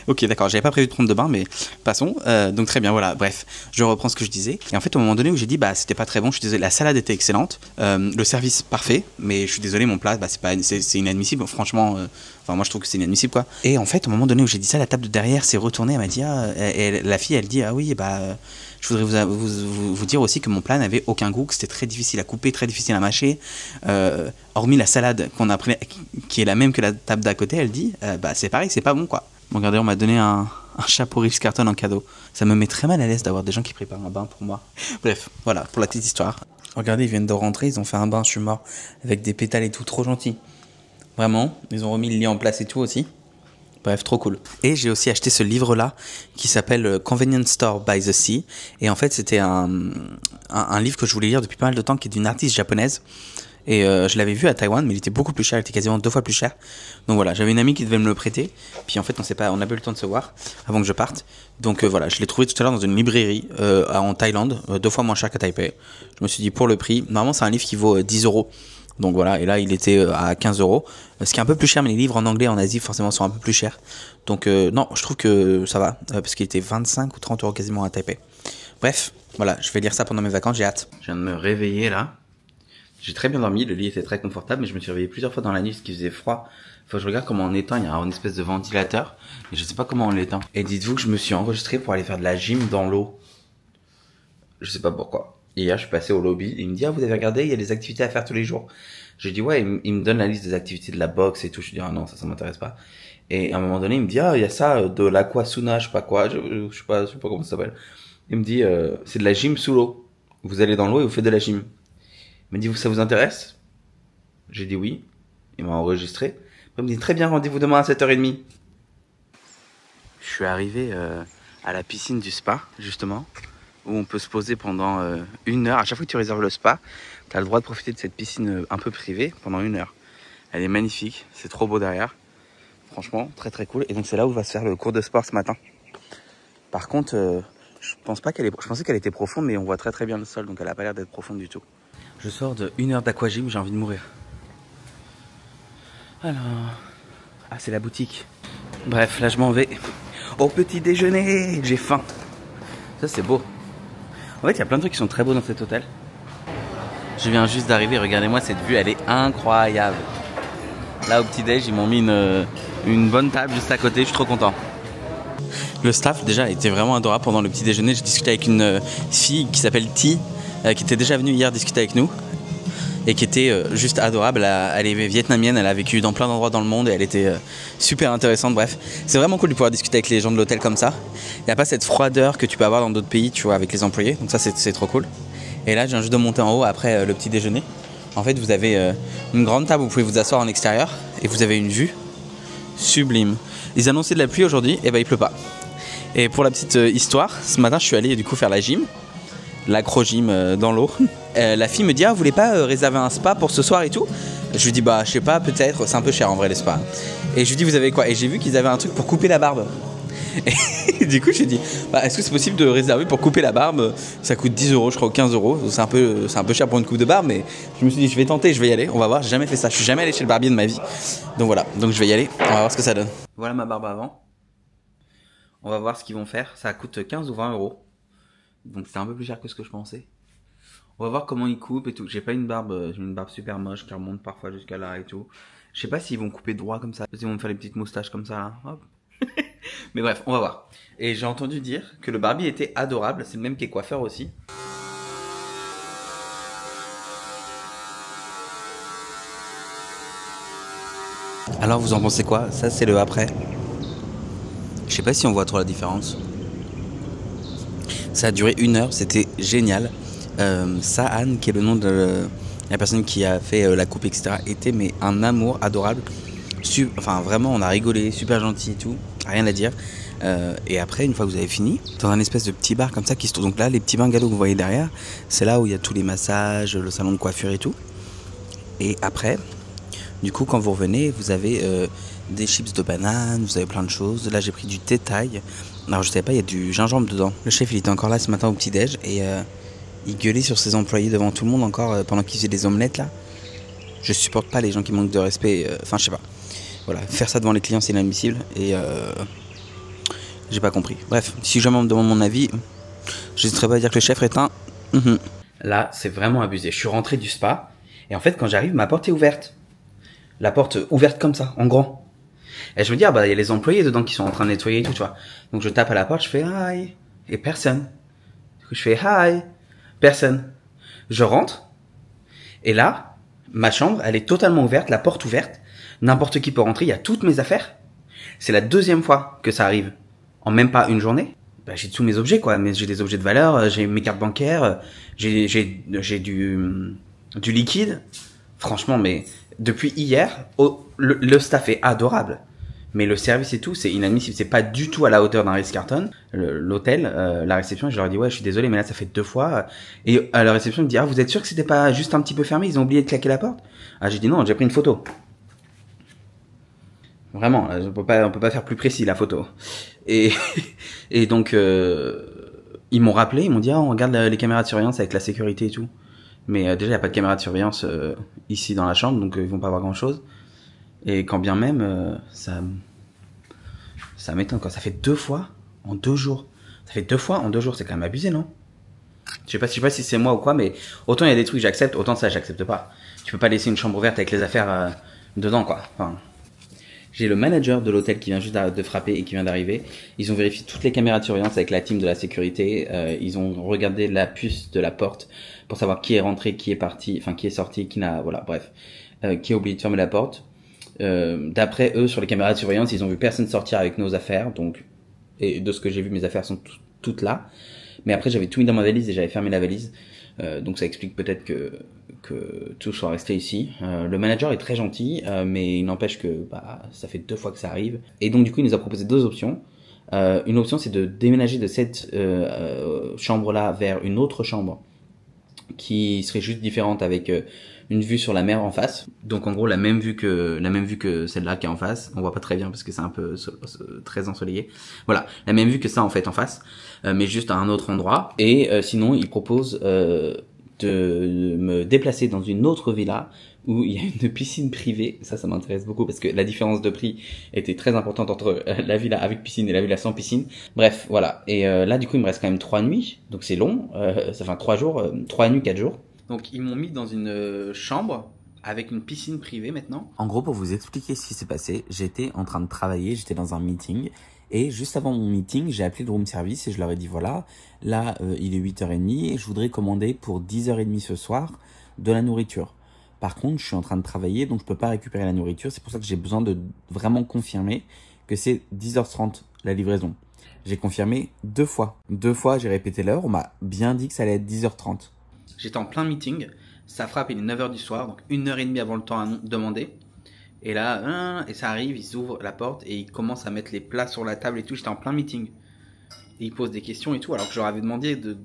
Ok, d'accord, j'avais pas prévu de prendre de bain, mais passons. Donc très bien, voilà, bref, je reprends ce que je disais. Et en fait, au moment donné où j'ai dit, c'était pas très bon, je suis désolé, la salade était excellente, le service parfait, mais je suis désolé, mon plat, c'est inadmissible, franchement, enfin, moi je trouve que c'est inadmissible, quoi. Et en fait, au moment donné où j'ai dit ça, la table de derrière s'est retournée, elle m'a dit, la fille, elle dit, ah oui, je voudrais vous dire aussi que mon plat n'avait aucun goût, que c'était très difficile à couper, très difficile à mâcher. Hormis la salade qu'on a pris, qui est la même que la table d'à côté, elle dit, c'est pareil, c'est pas bon, quoi. Bon, regardez, on m'a donné un chapeau Ritz-Carlton en cadeau. Ça me met très mal à l'aise d'avoir des gens qui préparent un bain pour moi. Bref, voilà, pour la petite histoire. Regardez, ils viennent de rentrer, ils ont fait un bain, je suis mort, avec des pétales et tout, trop gentil. Vraiment, ils ont remis le lit en place et tout aussi. Bref, trop cool. Et j'ai aussi acheté ce livre-là qui s'appelle Convenience Store by the Sea. Et en fait, c'était un livre que je voulais lire depuis pas mal de temps, qui est d'une artiste japonaise. Et je l'avais vu à Taïwan, mais il était beaucoup plus cher, il était quasiment 2 fois plus cher. Donc voilà, j'avais une amie qui devait me le prêter. Puis en fait, on n'a pas eu le temps de se voir avant que je parte. Donc voilà, je l'ai trouvé tout à l'heure dans une librairie en Thaïlande, 2 fois moins cher qu'à Taipei. Je me suis dit, pour le prix, normalement c'est un livre qui vaut 10 euros. Donc voilà, et là il était à 15 euros. Ce qui est un peu plus cher, mais les livres en anglais en Asie forcément sont un peu plus chers. Donc non, je trouve que ça va, parce qu'il était 25 ou 30 euros quasiment à Taipei. Bref, voilà, je vais lire ça pendant mes vacances, j'ai hâte. Je viens de me réveiller là. J'ai très bien dormi, le lit était très confortable, mais je me suis réveillé plusieurs fois dans la nuit parce qu'il faisait froid. Faut que je regarde comment on éteint, il y a une espèce de ventilateur, et je sais pas comment on l'éteint. Et dites-vous que je me suis enregistré pour aller faire de la gym dans l'eau. Je sais pas pourquoi. Et hier, je suis passé au lobby, et il me dit, ah, vous avez regardé, il y a des activités à faire tous les jours. J'ai dit, ouais, il me donne la liste des activités de la boxe et tout. Je dis, ah non, ça m'intéresse pas. Et à un moment donné, il me dit, ah, il y a ça, de l'aquasuna, je sais pas quoi, je sais pas comment ça s'appelle. Il me dit, c'est de la gym sous l'eau. Vous allez dans l'eau et vous faites de la gym. Il me dit, ça vous intéresse? J'ai dit oui. Il m'a enregistré. Il me dit, très bien, rendez-vous demain à 7h30. Je suis arrivé à la piscine du spa, justement, où on peut se poser pendant 1 heure. À chaque fois que tu réserves le spa, tu as le droit de profiter de cette piscine un peu privée pendant 1 heure. Elle est magnifique, c'est trop beau derrière. Franchement, très très cool. Et donc c'est là où va se faire le cours de sport ce matin. Par contre, je pensais qu'elle était profonde, mais on voit très très bien le sol, donc elle a pas l'air d'être profonde du tout. Je sors de 1 heure d'aquagym, j'ai envie de mourir. Alors, Ah, c'est la boutique. Bref, là je m'en vais au petit déjeuner. J'ai faim. Ça c'est beau. En fait, il y a plein de trucs qui sont très beaux dans cet hôtel. Je viens juste d'arriver, regardez-moi cette vue, elle est incroyable. Là au petit déj, ils m'ont mis une bonne table juste à côté, je suis trop content. Le staff déjà était vraiment adorable pendant le petit déjeuner. J'ai discuté avec une fille qui s'appelle Ti, qui était déjà venue hier discuter avec nous et qui était juste adorable. Elle est vietnamienne, elle a vécu dans plein d'endroits dans le monde et elle était super intéressante. Bref, c'est vraiment cool de pouvoir discuter avec les gens de l'hôtel comme ça. Il n'y a pas cette froideur que tu peux avoir dans d'autres pays, tu vois, avec les employés. Donc ça, c'est trop cool. Et là, je viens juste de monter en haut après le petit déjeuner. En fait, vous avez une grande table où vous pouvez vous asseoir en extérieur et vous avez une vue sublime. Ils annonçaient de la pluie aujourd'hui, et ben il pleut pas. Et pour la petite histoire, ce matin, je suis allé du coup faire la gym, l'acro-gym dans l'eau. La fille me dit, ah, vous voulez pas réserver un spa pour ce soir et tout? Je lui dis, bah, je sais pas, peut-être, c'est un peu cher en vrai les spas. Et je lui dis, vous avez quoi? Et j'ai vu qu'ils avaient un truc pour couper la barbe. Et du coup, j'ai dit, bah, est-ce que c'est possible de réserver pour couper la barbe? Ça coûte 10 €, je crois, ou 15 €. C'est un peu cher pour une coupe de barbe, mais je me suis dit, je vais tenter, je vais y aller. On va voir, j'ai jamais fait ça. Je suis jamais allé chez le barbier de ma vie. Donc voilà, donc je vais y aller. On va voir ce que ça donne. Voilà ma barbe avant. On va voir ce qu'ils vont faire. Ça coûte 15 ou 20 €. Donc c'est un peu plus cher que ce que je pensais. On va voir comment ils coupent et tout. J'ai pas une barbe super moche qui remonte parfois jusqu'à là et tout. Je sais pas s'ils vont couper droit comme ça. Ils vont me faire les petites moustaches comme ça là. Hop. Mais bref, on va voir. Et j'ai entendu dire que le barbier était adorable. C'est le même qui est coiffeur aussi. Alors vous en pensez quoi? Ça c'est le après. Je sais pas si on voit trop la différence. Ça a duré 1 heure, c'était génial. Sahan, qui est le nom de la personne qui a fait la coupe, etc., était mais un amour adorable. Enfin vraiment, on a rigolé, super gentil et tout, rien à dire. Et après, une fois que vous avez fini, dans un espèce de petit bar comme ça qui se trouve. Donc là, les petits bungalows que vous voyez derrière, c'est là où il y a tous les massages, le salon de coiffure et tout. Et après, du coup, quand vous revenez, vous avez des chips de banane, vous avez plein de choses. Là, j'ai pris du thé thaï. Alors, je savais pas, il y a du gingembre dedans. Le chef, il était encore là ce matin au petit-déj et il gueulait sur ses employés devant tout le monde encore pendant qu'il faisait des omelettes là. Je supporte pas les gens qui manquent de respect. Enfin, je sais pas. Voilà, faire ça devant les clients, c'est inadmissible et j'ai pas compris. Bref, si jamais on me demande mon avis, j'hésiterai pas à dire que le chef est un. Là, c'est vraiment abusé. Je suis rentré du spa et en fait, quand j'arrive, ma porte est ouverte. La porte ouverte comme ça, en grand. Et je me dis, ah bah, il y a les employés dedans qui sont en train de nettoyer et tout, tu vois. Donc je tape à la porte, je fais hi. Et personne. Du coup, je fais hi. Personne. Je rentre. Et là, ma chambre, elle est totalement ouverte, la porte ouverte. N'importe qui peut rentrer, il y a toutes mes affaires. C'est la 2e fois que ça arrive. En même pas une journée. Bah, j'ai tous mes objets, quoi. Mais j'ai des objets de valeur, j'ai mes cartes bancaires, j'ai du liquide. Franchement, mais depuis hier, le staff est adorable. Mais le service et tout, c'est inadmissible. C'est pas du tout à la hauteur d'un Ritz-Carlton. L'hôtel, la réception, je leur ai dit, ouais, je suis désolé, mais là, ça fait 2 fois. Et à la réception, ils me disent, ah, vous êtes sûr que c'était pas juste un petit peu fermé? Ils ont oublié de claquer la porte? Ah, j'ai dit non, j'ai pris une photo. Vraiment, on peut pas faire plus précis, la photo. Et donc, ils m'ont rappelé, ils m'ont dit, ah, on regarde les caméras de surveillance avec la sécurité et tout. Mais déjà, il n'y a pas de caméra de surveillance ici dans la chambre, donc ils vont pas voir grand-chose. Et quand bien même, ça m'étonne, quoi. Ça fait 2 fois en 2 jours. Ça fait 2 fois en 2 jours, c'est quand même abusé, non? Je sais pas si c'est moi ou quoi, mais autant il y a des trucs que j'accepte, autant ça j'accepte pas. Tu peux pas laisser une chambre ouverte avec les affaires dedans, quoi. Enfin, j'ai le manager de l'hôtel qui vient juste de frapper et qui vient d'arriver. Ils ont vérifié toutes les caméras de surveillance avec la team de la sécurité. Ils ont regardé la puce de la porte pour savoir qui est rentré, qui est parti, enfin qui est sorti, qui n'a, voilà, bref, qui a oublié de fermer la porte. D'après eux, sur les caméras de surveillance, ils ont vu personne sortir avec nos affaires, donc, et de ce que j'ai vu, mes affaires sont toutes là. Mais après, j'avais tout mis dans ma valise et j'avais fermé la valise. Donc ça explique peut-être que tout soit resté ici. Le manager est très gentil, mais il n'empêche que bah, ça fait 2 fois que ça arrive. Et donc du coup, il nous a proposé 2 options. Une option, c'est de déménager de cette chambre-là vers une autre chambre qui serait juste différente avec une vue sur la mer en face. Donc en gros la même vue que celle-là qui est en face. On voit pas très bien parce que c'est un peu très ensoleillé. Voilà, la même vue que ça en fait en face, mais juste à un autre endroit. Et sinon il propose de me déplacer dans une autre villa où il y a une piscine privée. Ça m'intéresse beaucoup parce que la différence de prix était très importante entre la villa avec piscine et la villa sans piscine. Bref, voilà. Et là, du coup, il me reste quand même 3 nuits. Donc c'est long. Ça fait 3 jours, 3 nuits, 4 jours. Donc ils m'ont mis dans une chambre avec une piscine privée maintenant. En gros, pour vous expliquer ce qui s'est passé, j'étais en train de travailler, j'étais dans un meeting. Et juste avant mon meeting, j'ai appelé le room service et je leur ai dit voilà, là il est 8h30 et je voudrais commander pour 10h30 ce soir de la nourriture. Par contre, je suis en train de travailler donc je peux pas récupérer la nourriture. C'est pour ça que j'ai besoin de vraiment confirmer que c'est 10h30 la livraison. J'ai confirmé 2 fois. 2 fois, j'ai répété l'heure. On m'a bien dit que ça allait être 10h30. J'étais en plein meeting. Ça frappe, il est 9h du soir, donc 1h30 avant le temps demandé. Et là, et ça arrive, ils ouvrent la porte et ils commencent à mettre les plats sur la table et tout. J'étais en plein meeting. Et ils posent des questions et tout, alors que je leur avais demandé de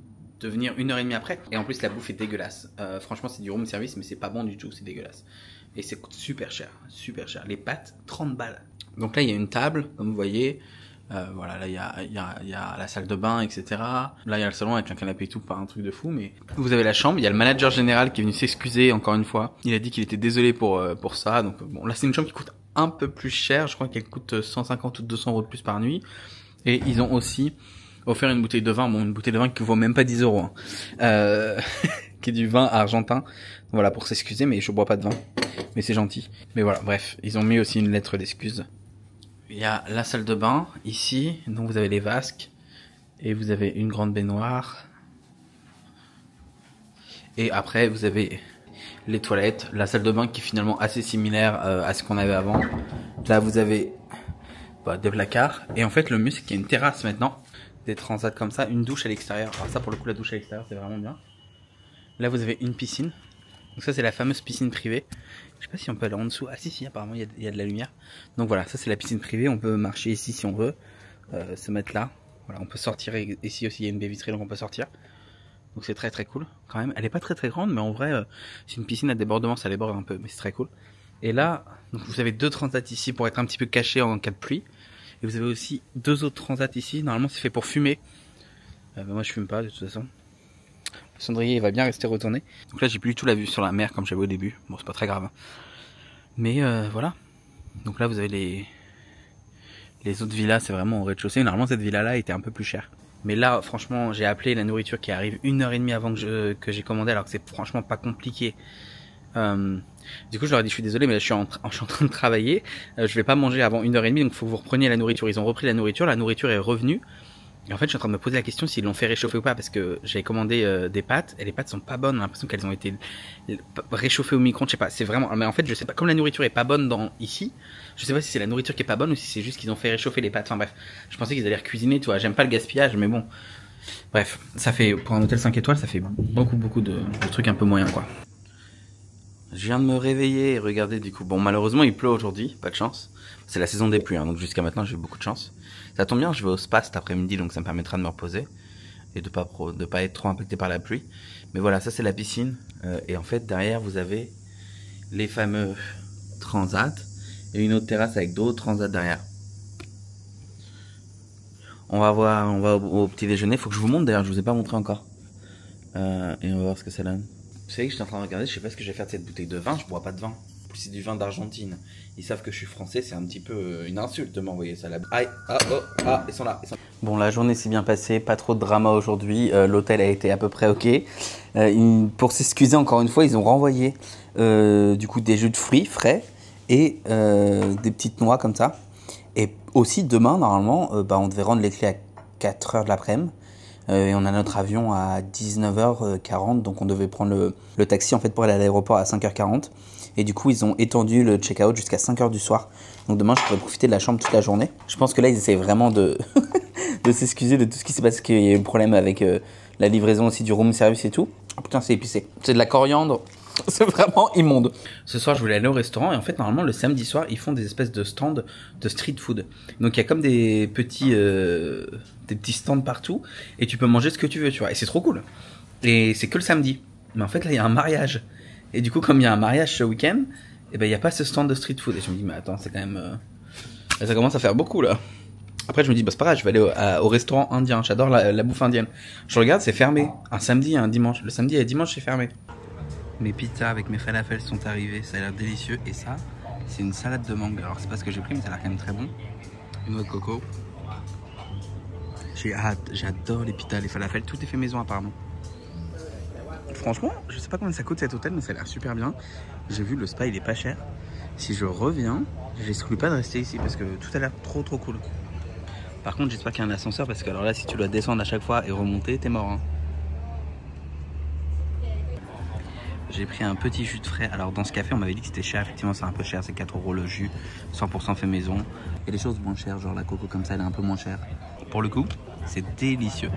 venir 1h30 après. Et en plus, la bouffe est dégueulasse. Franchement, c'est du room service, mais c'est pas bon du tout, c'est dégueulasse. Et c'est super cher, super cher. Les pâtes, 30 balles. Donc là, il y a une table, comme vous voyez. Voilà, là il y a la salle de bain, etc. Là il y a le salon avec un canapé et tout, pas un truc de fou, mais vous avez la chambre. Il y a le manager général qui est venu s'excuser encore une fois. Il a dit qu'il était désolé pour ça. Donc bon, là c'est une chambre qui coûte un peu plus cher. Je crois qu'elle coûte 150 ou 200 euros de plus par nuit. Et ils ont aussi offert une bouteille de vin, bon une bouteille de vin qui vaut même pas 10 euros, hein. Qui est du vin argentin. Voilà, pour s'excuser, mais je bois pas de vin. Mais c'est gentil. Mais voilà, bref, ils ont mis aussi une lettre d'excuse. Il y a la salle de bain, ici, donc vous avez les vasques, et vous avez une grande baignoire. Et après, vous avez les toilettes, la salle de bain qui est finalement assez similaire à ce qu'on avait avant. Là, vous avez des placards, et en fait, le mieux, c'est qu'il y a une terrasse maintenant, des transats comme ça, une douche à l'extérieur. Alors ça, pour le coup, la douche à l'extérieur, c'est vraiment bien. Là, vous avez une piscine. Donc ça, c'est la fameuse piscine privée. Je sais pas si on peut aller en dessous. Ah si, apparemment il y a de la lumière. Donc voilà, ça c'est la piscine privée. On peut marcher ici si on veut, se mettre là. Voilà, on peut sortir. Ici aussi il y a une baie vitrée, donc on peut sortir. Donc c'est très très cool quand même. Elle est pas très très grande, mais en vrai, c'est une piscine à débordement, ça déborde un peu, mais c'est très cool. Et là, donc vous avez 2 transats ici pour être un petit peu caché en cas de pluie. Et vous avez aussi 2 autres transats ici. Normalement c'est fait pour fumer. Moi je fume pas de toute façon. Le cendrier il va bien rester retourné. Donc là j'ai plus du tout la vue sur la mer comme j'avais au début. Bon c'est pas très grave, hein. Mais voilà. Donc là vous avez les autres villas, c'est vraiment au rez-de-chaussée. Normalement cette villa là était un peu plus chère. Mais là franchement j'ai appelé la nourriture qui arrive 1h30 avant que j'ai commandé, alors que c'est franchement pas compliqué. Du coup je leur ai dit je suis désolé mais là, je suis en train de travailler. Je vais pas manger avant 1h30, donc il faut que vous repreniez la nourriture. Ils ont repris la nourriture est revenue. Et en fait, je suis en train de me poser la question s'ils l'ont fait réchauffer ou pas, parce que j'avais commandé des pâtes, et les pâtes sont pas bonnes, j'ai l'impression qu'elles ont été réchauffées au micro-ondes, je sais pas, c'est vraiment, mais en fait, je sais pas, comme la nourriture est pas bonne ici, je sais pas si c'est la nourriture qui est pas bonne ou si c'est juste qu'ils ont fait réchauffer les pâtes, enfin bref, je pensais qu'ils allaient cuisiner, tu vois, j'aime pas le gaspillage, mais bon, bref, ça fait, pour un hôtel 5 étoiles, ça fait beaucoup de trucs un peu moyens, quoi. Je viens de me réveiller et regardez du coup, bon malheureusement il pleut aujourd'hui, pas de chance, c'est la saison des pluies, hein, donc jusqu'à maintenant j'ai eu beaucoup de chance. Ça tombe bien, je vais au spa cet après-midi, donc ça me permettra de me reposer et de pas être trop impacté par la pluie. Mais voilà, ça c'est la piscine. Et en fait, derrière, vous avez les fameux transats et une autre terrasse avec d'autres transats derrière. On va au petit déjeuner. Faut que je vous montre d'ailleurs, je vous ai pas montré encore. Et on va voir ce que ça donne. Vous savez que j'étais en train de regarder, je sais pas ce que je vais faire de cette bouteille de vin, je bois pas de vin. C'est du vin d'Argentine. Ils savent que je suis français, c'est un petit peu une insulte de m'envoyer ça là. Aïe, ils sont là. Bon, la journée s'est bien passée, pas trop de drama aujourd'hui. L'hôtel a été à peu près ok. Pour s'excuser encore une fois, ils ont renvoyé du coup des jus de fruits frais et des petites noix comme ça. Et aussi demain, normalement, on devait rendre les clés à 4h de l'après-midi. Et on a notre avion à 19h40, donc on devait prendre le taxi en fait pour aller à l'aéroport à 5h40. Et du coup, ils ont étendu le check-out jusqu'à 5h du soir. Donc demain, je pourrais profiter de la chambre toute la journée. Je pense que là, ils essaient vraiment de s'excuser de tout ce qui s'est passé, parce qu'il y a eu un problème avec la livraison aussi du room service et tout. Oh putain, c'est épicé. C'est de la coriandre. C'est vraiment immonde. Ce soir, je voulais aller au restaurant et en fait, normalement, le samedi soir, ils font des espèces de stands de street food. Donc, il y a comme des petits stands partout et tu peux manger ce que tu veux, tu vois. Et c'est trop cool. Et c'est que le samedi. Mais en fait, là, il y a un mariage. Et du coup, comme il y a un mariage ce week-end, il n'y a pas ce stand de street food. Et je me dis, mais attends, c'est quand même... ça commence à faire beaucoup, là. Après, je me dis, bah, c'est pas grave, je vais aller au restaurant indien. J'adore la bouffe indienne. Je regarde, c'est fermé. Un samedi et un dimanche. Le samedi et le dimanche, c'est fermé. Mes pizzas avec mes falafels sont arrivés. Ça a l'air délicieux. Et ça, c'est une salade de mangue. Alors, c'est pas ce que j'ai pris, mais ça a l'air quand même très bon. Une noix de coco. J'ai hâte. J'adore les pizzas, les falafels. Tout est fait maison, apparemment. Franchement, je sais pas combien ça coûte cet hôtel, mais ça a l'air super bien. J'ai vu, le spa, il est pas cher. Si je reviens, j'exclus pas de rester ici parce que tout a l'air trop cool. Par contre, j'espère qu'il y a un ascenseur parce que alors là, si tu dois descendre à chaque fois et remonter, t'es mort. Hein. J'ai pris un petit jus de frais. Alors dans ce café, on m'avait dit que c'était cher. Effectivement, c'est un peu cher. C'est 4 € le jus, 100% fait maison. Et des choses moins chères, genre la coco comme ça, elle est un peu moins chère. Pour le coup, c'est délicieux.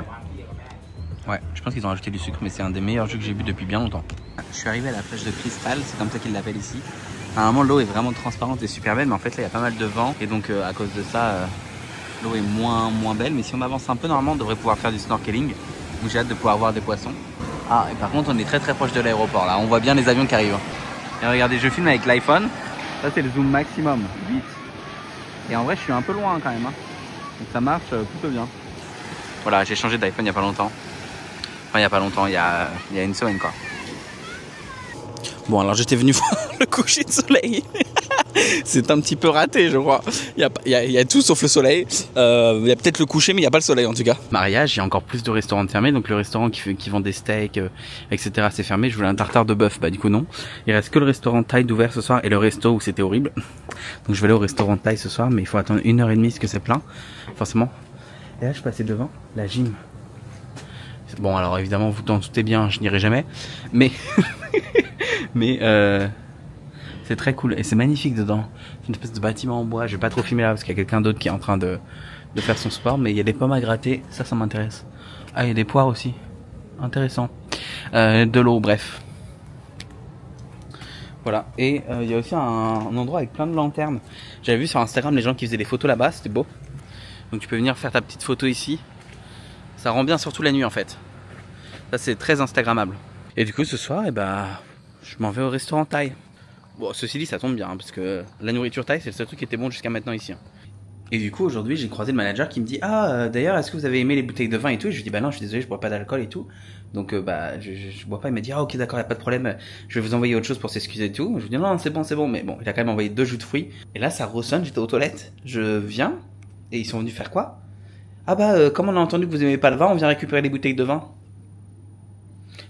Ouais, je pense qu'ils ont rajouté du sucre, mais c'est un des meilleurs jus que j'ai bu depuis bien longtemps. Je suis arrivé à la flèche de cristal, c'est comme ça qu'ils l'appellent ici. Normalement, l'eau est vraiment transparente et super belle, mais en fait, là, il y a pas mal de vent. Et donc, à cause de ça, l'eau est moins belle. Mais si on avance un peu, normalement, on devrait pouvoir faire du snorkeling. Donc, j'ai hâte de pouvoir voir des poissons. Ah, et par contre, on est très proche de l'aéroport, là. On voit bien les avions qui arrivent. Et regardez, je filme avec l'iPhone. Ça, c'est le zoom maximum, 8. Et en vrai, je suis un peu loin quand même. Hein. Donc, ça marche plutôt bien. Voilà, j'ai changé d'iPhone il n'y a pas longtemps. Enfin, il n'y a pas longtemps, il y a une semaine, quoi. Bon, alors j'étais venu voir le coucher de soleil. C'est un petit peu raté, je crois. Il y a tout sauf le soleil. Il y a peut-être le coucher, mais il n'y a pas le soleil en tout cas. Mariage, il y a encore plus de restaurants fermés. Donc le restaurant qui vend des steaks, etc. c'est fermé. Je voulais un tartare de bœuf, bah du coup non. Il reste que le restaurant thaï d'ouvert ce soir et le resto où c'était horrible. Donc je vais aller au restaurant thaï ce soir, mais il faut attendre 1h30 parce que c'est plein, forcément. Et là je passais devant la gym. Bon alors évidemment vous t'en doutez bien, je n'irai jamais. Mais... c'est très cool et c'est magnifique dedans. C'est une espèce de bâtiment en bois. Je vais pas trop filmer là parce qu'il y a quelqu'un d'autre qui est en train de faire son sport. Mais il y a des pommes à gratter, ça m'intéresse. Ah, il y a des poires aussi. Intéressant. De l'eau, bref. Voilà. Et il y a aussi un endroit avec plein de lanternes. J'avais vu sur Instagram les gens qui faisaient des photos là-bas, c'était beau. Donc tu peux venir faire ta petite photo ici. Ça rend bien surtout la nuit en fait. Ça c'est très instagrammable. Et du coup ce soir, je m'en vais au restaurant thaï. Bon, ceci dit, ça tombe bien, hein, parce que la nourriture thaï, c'est le seul truc qui était bon jusqu'à maintenant ici. Hein. Et du coup, aujourd'hui, j'ai croisé le manager qui me dit « Ah, d'ailleurs, est-ce que vous avez aimé les bouteilles de vin et tout ?» Et je lui dis « Bah non, je suis désolé, je bois pas d'alcool et tout. » Donc, je bois pas. Il m'a dit « Ah, ok, d'accord, y a pas de problème. Je vais vous envoyer autre chose pour s'excuser et tout. » Je lui dis « Non, c'est bon. » Mais bon, il a quand même envoyé 2 jus de fruits. Et là, ça ressonne, j'étais aux toilettes. Je viens, et ils sont venus faire quoi? Ah comme on a entendu que vous aimez pas le vin, on vient récupérer les bouteilles de vin.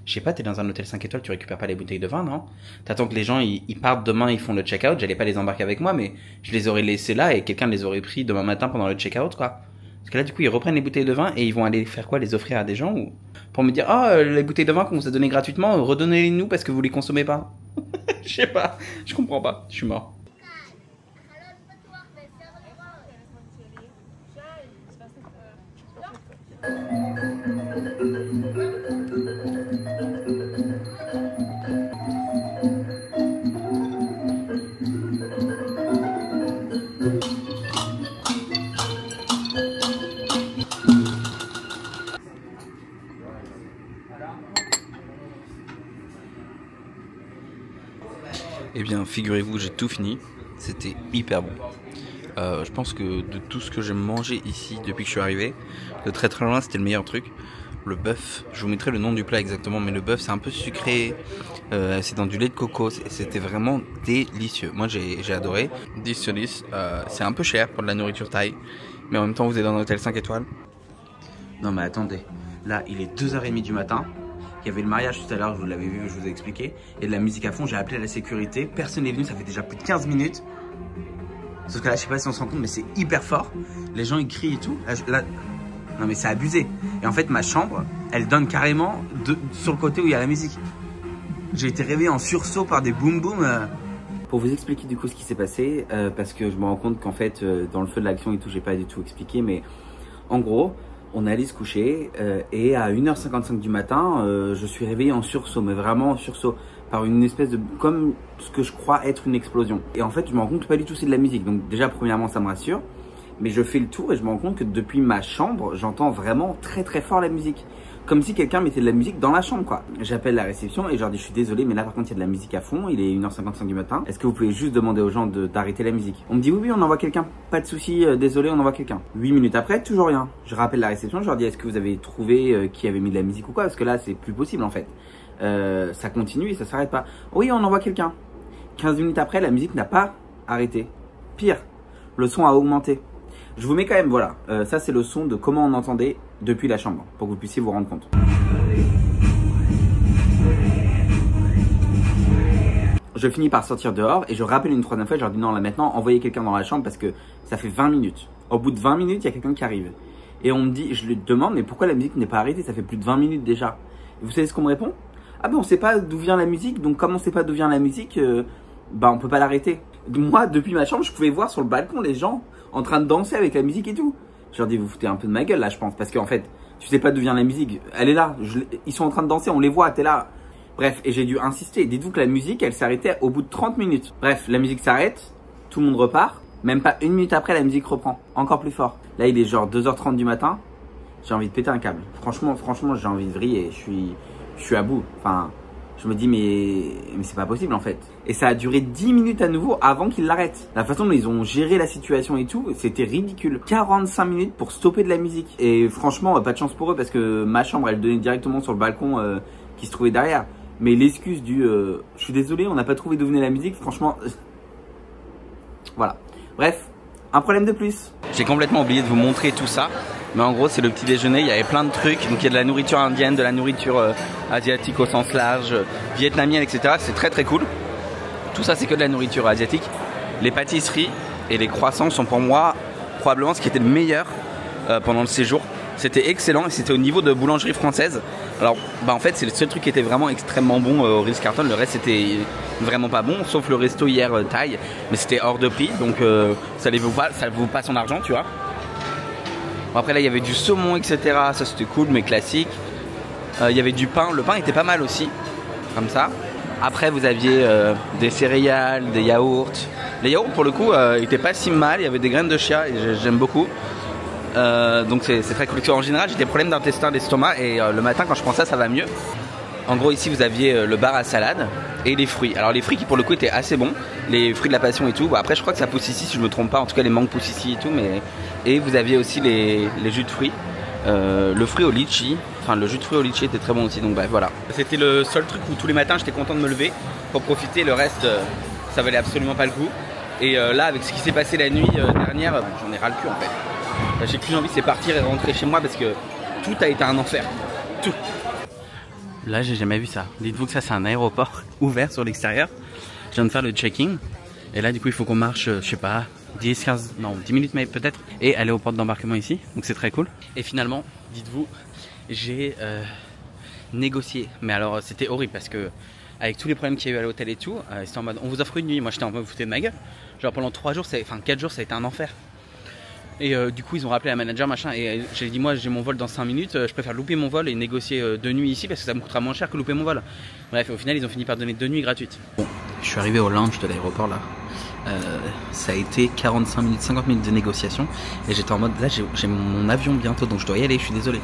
Je sais pas, t'es dans un hôtel 5 étoiles, tu récupères pas les bouteilles de vin, non? T'attends que les gens ils partent demain, ils font le check-out. J'allais pas les embarquer avec moi, mais je les aurais laissés là et quelqu'un les aurait pris demain matin pendant le check-out, quoi. Parce que là, du coup, ils reprennent les bouteilles de vin et ils vont aller faire quoi? Les offrir à des gens ou pour me dire, les bouteilles de vin qu'on vous a données gratuitement, redonnez-les-nous parce que vous les consommez pas. Je sais pas, je comprends pas, je suis mort. Eh bien, figurez-vous, j'ai tout fini. C'était hyper bon. Je pense que de tout ce que j'ai mangé ici depuis que je suis arrivé, de très loin, c'était le meilleur truc. Le bœuf, je vous mettrai le nom du plat exactement, mais le bœuf, c'est un peu sucré. C'est dans du lait de coco. C'était vraiment délicieux. Moi, j'ai adoré. 10 sur 10. C'est un peu cher pour de la nourriture thaï. Mais en même temps, vous êtes dans un hôtel 5 étoiles. Non, mais attendez. Là, il est 2h30 du matin. Il y avait le mariage tout à l'heure, je vous l'avais vu, je vous ai expliqué. Et de la musique à fond, j'ai appelé la sécurité. Personne n'est venu, ça fait déjà plus de 15 minutes. Sauf que là, je sais pas si on se rend compte, mais c'est hyper fort. Les gens, ils crient et tout. Là, non, mais c'est abusé. Et en fait, ma chambre, elle donne carrément sur le côté où il y a la musique. J'ai été réveillé en sursaut par des boum boum. Pour vous expliquer du coup ce qui s'est passé, parce que je me rends compte qu'en fait, dans le feu de l'action et tout, j'ai pas du tout expliqué, mais en gros, on est allé se coucher et à 1h55 du matin, je suis réveillé en sursaut, mais vraiment en sursaut, par une espèce de, comme ce que je crois être une explosion. Et en fait, je me rends compte que pas du tout c'est de la musique. Donc déjà, premièrement, ça me rassure. Mais je fais le tour et je me rends compte que depuis ma chambre, j'entends vraiment très fort la musique. comme si quelqu'un mettait de la musique dans la chambre quoi. J'appelle la réception et je leur dis je suis désolé mais là par contre il y a de la musique à fond, il est 1h55 du matin. Est-ce que vous pouvez juste demander aux gens d'arrêter la musique? On me dit oui on envoie quelqu'un, pas de souci, désolé on envoie quelqu'un. 8 minutes après toujours rien. Je rappelle la réception, je leur dis est-ce que vous avez trouvé qui avait mis de la musique ou quoi, parce que là c'est plus possible en fait. Ça continue et ça s'arrête pas. Oui on envoie quelqu'un. 15 minutes après la musique n'a pas arrêté. Pire, le son a augmenté. Je vous mets quand même, voilà, ça c'est le son de comment on entendait depuis la chambre, pour que vous puissiez vous rendre compte. Je finis par sortir dehors et je rappelle une troisième fois, je leur dis non là maintenant envoyez quelqu'un dans la chambre parce que ça fait 20 minutes. Au bout de 20 minutes, il y a quelqu'un qui arrive. Et on me dit, je lui demande mais pourquoi la musique n'est pas arrêtée, ça fait plus de 20 minutes déjà. Et vous savez ce qu'on me répond? Ah ben on sait pas d'où vient la musique, donc comme on sait pas d'où vient la musique, bah on peut pas l'arrêter. Moi depuis ma chambre, je pouvais voir sur le balcon les gens en train de danser avec la musique et tout. Je leur dis vous foutez un peu de ma gueule là je pense, parce qu'en fait tu sais pas d'où vient la musique, elle est là, ils sont en train de danser, on les voit, t'es là. Bref, et j'ai dû insister, dites-vous que la musique elle s'arrêtait au bout de 30 minutes. Bref, la musique s'arrête, tout le monde repart, même pas une minute après la musique reprend, encore plus fort. Là il est genre 2h30 du matin, j'ai envie de péter un câble. Franchement j'ai envie de vriller, je suis à bout, enfin... Je me dis mais c'est pas possible en fait. Et ça a duré 10 minutes à nouveau avant qu'ils l'arrêtent. La façon dont ils ont géré la situation et tout, c'était ridicule. 45 minutes pour stopper de la musique. Et franchement, pas de chance pour eux parce que ma chambre elle donnait directement sur le balcon qui se trouvait derrière. Mais l'excuse du je suis désolé, on n'a pas trouvé d'où venait la musique, franchement... Voilà. Bref, un problème de plus. J'ai complètement oublié de vous montrer tout ça. Mais en gros c'est le petit déjeuner, il y avait plein de trucs. Donc il y a de la nourriture indienne, de la nourriture asiatique au sens large, vietnamienne, etc. C'est très très cool. Tout ça c'est que de la nourriture asiatique. Les pâtisseries et les croissants sont pour moi probablement ce qui était le meilleur pendant le séjour. C'était excellent et c'était au niveau de boulangerie française. Alors bah en fait c'est le seul truc qui était vraiment extrêmement bon au Ritz-Carlton. Le reste c'était vraiment pas bon, sauf le resto hier Thaï. Mais c'était hors de prix, donc ça vaut pas son argent tu vois. Bon, après là il y avait du saumon etc, ça c'était cool mais classique. Il y avait du pain, le pain était pas mal aussi, comme ça. Après vous aviez des céréales, des yaourts. Les yaourts pour le coup ils étaient pas si mal, il y avait des graines de chia et j'aime beaucoup. Donc c'est très cool. En général j'ai des problèmes d'intestin, d'estomac et le matin quand je prends ça, ça va mieux. En gros ici vous aviez le bar à salade et les fruits. Alors les fruits qui pour le coup étaient assez bons, les fruits de la passion et tout. Bon, après je crois que ça pousse ici si je me trompe pas, en tout cas les mangues poussent ici et tout. Mais... Et vous aviez aussi les jus de fruits, le fruit au litchi. Enfin le jus de fruits au litchi était très bon aussi, donc bref voilà. C'était le seul truc où tous les matins j'étais content de me lever pour profiter, le reste ça valait absolument pas le coup. Et là avec ce qui s'est passé la nuit dernière, j'en ai ras le cul en fait. J'ai qu'une envie c'est partir et rentrer chez moi parce que tout a été un enfer, tout. Là j'ai jamais vu ça, dites-vous que ça c'est un aéroport ouvert sur l'extérieur. Je viens de faire le check-in et là du coup il faut qu'on marche, je sais pas, 10 minutes mais peut-être, et aller aux portes d'embarquement ici, donc c'est très cool. Et finalement, dites-vous, j'ai négocié, mais alors c'était horrible parce que avec tous les problèmes qu'il y a eu à l'hôtel et tout, c'était en mode on vous offre une nuit, moi j'étais en mode vous foutez de ma gueule. Genre pendant 3 jours, enfin 4 jours ça a été un enfer. Et du coup ils ont rappelé la manager machin et j'ai dit moi j'ai mon vol dans 5 minutes, je préfère louper mon vol et négocier 2 nuits ici parce que ça me coûtera moins cher que louper mon vol. Bref, au final ils ont fini par donner 2 nuits gratuites. Bon, je suis arrivé au lounge de l'aéroport là. Ça a été 45 minutes, 50 minutes de négociation et j'étais en mode là j'ai mon avion bientôt donc je dois y aller, je suis désolé.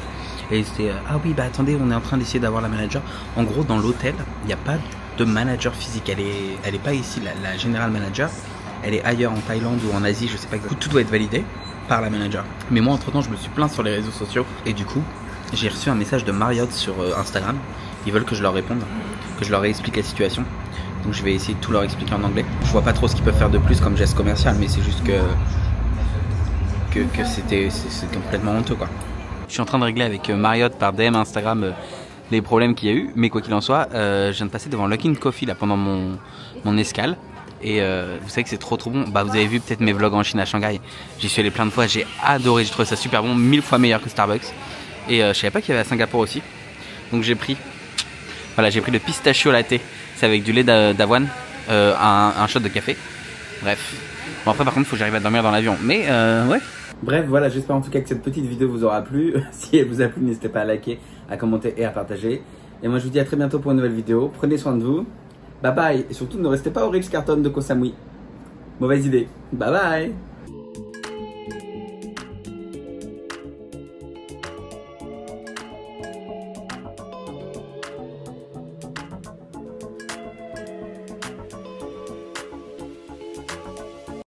Et c'était ah oui bah attendez on est en train d'essayer d'avoir la manager. En gros dans l'hôtel il n'y a pas de manager physique, elle est pas ici la général manager, elle est ailleurs en Thaïlande ou en Asie, je sais pas exactement. Tout doit être validé par la manager. Mais moi entre temps je me suis plaint sur les réseaux sociaux et du coup j'ai reçu un message de Marriott sur Instagram. Ils veulent que je leur réponde, que je leur explique la situation. Donc je vais essayer de tout leur expliquer en anglais. Je vois pas trop ce qu'ils peuvent faire de plus comme geste commercial, mais c'est juste que c'est complètement honteux quoi. Je suis en train de régler avec Marriott par DM Instagram les problèmes qu'il y a eu, mais quoi qu'il en soit, je viens de passer devant Luckin Coffee là pendant mon escale. Et vous savez que c'est trop bon. Bah vous avez vu peut-être mes vlogs en Chine à Shanghai. J'y suis allé plein de fois, j'ai adoré, j'ai trouvé ça super bon, 1000 fois meilleur que Starbucks. Et je savais pas qu'il y avait à Singapour aussi. Donc j'ai pris le pistachio latte. C'est avec du lait d'avoine, un shot de café. Bref. Bon après par contre il faut que j'arrive à dormir dans l'avion. Mais ouais. Bref voilà, j'espère en tout cas que cette petite vidéo vous aura plu. Si elle vous a plu, n'hésitez pas à liker, à commenter et à partager. Et moi je vous dis à très bientôt pour une nouvelle vidéo. Prenez soin de vous. Bye bye. Et surtout ne restez pas au Ritz-Carlton de Koh Samui. Mauvaise idée. Bye bye.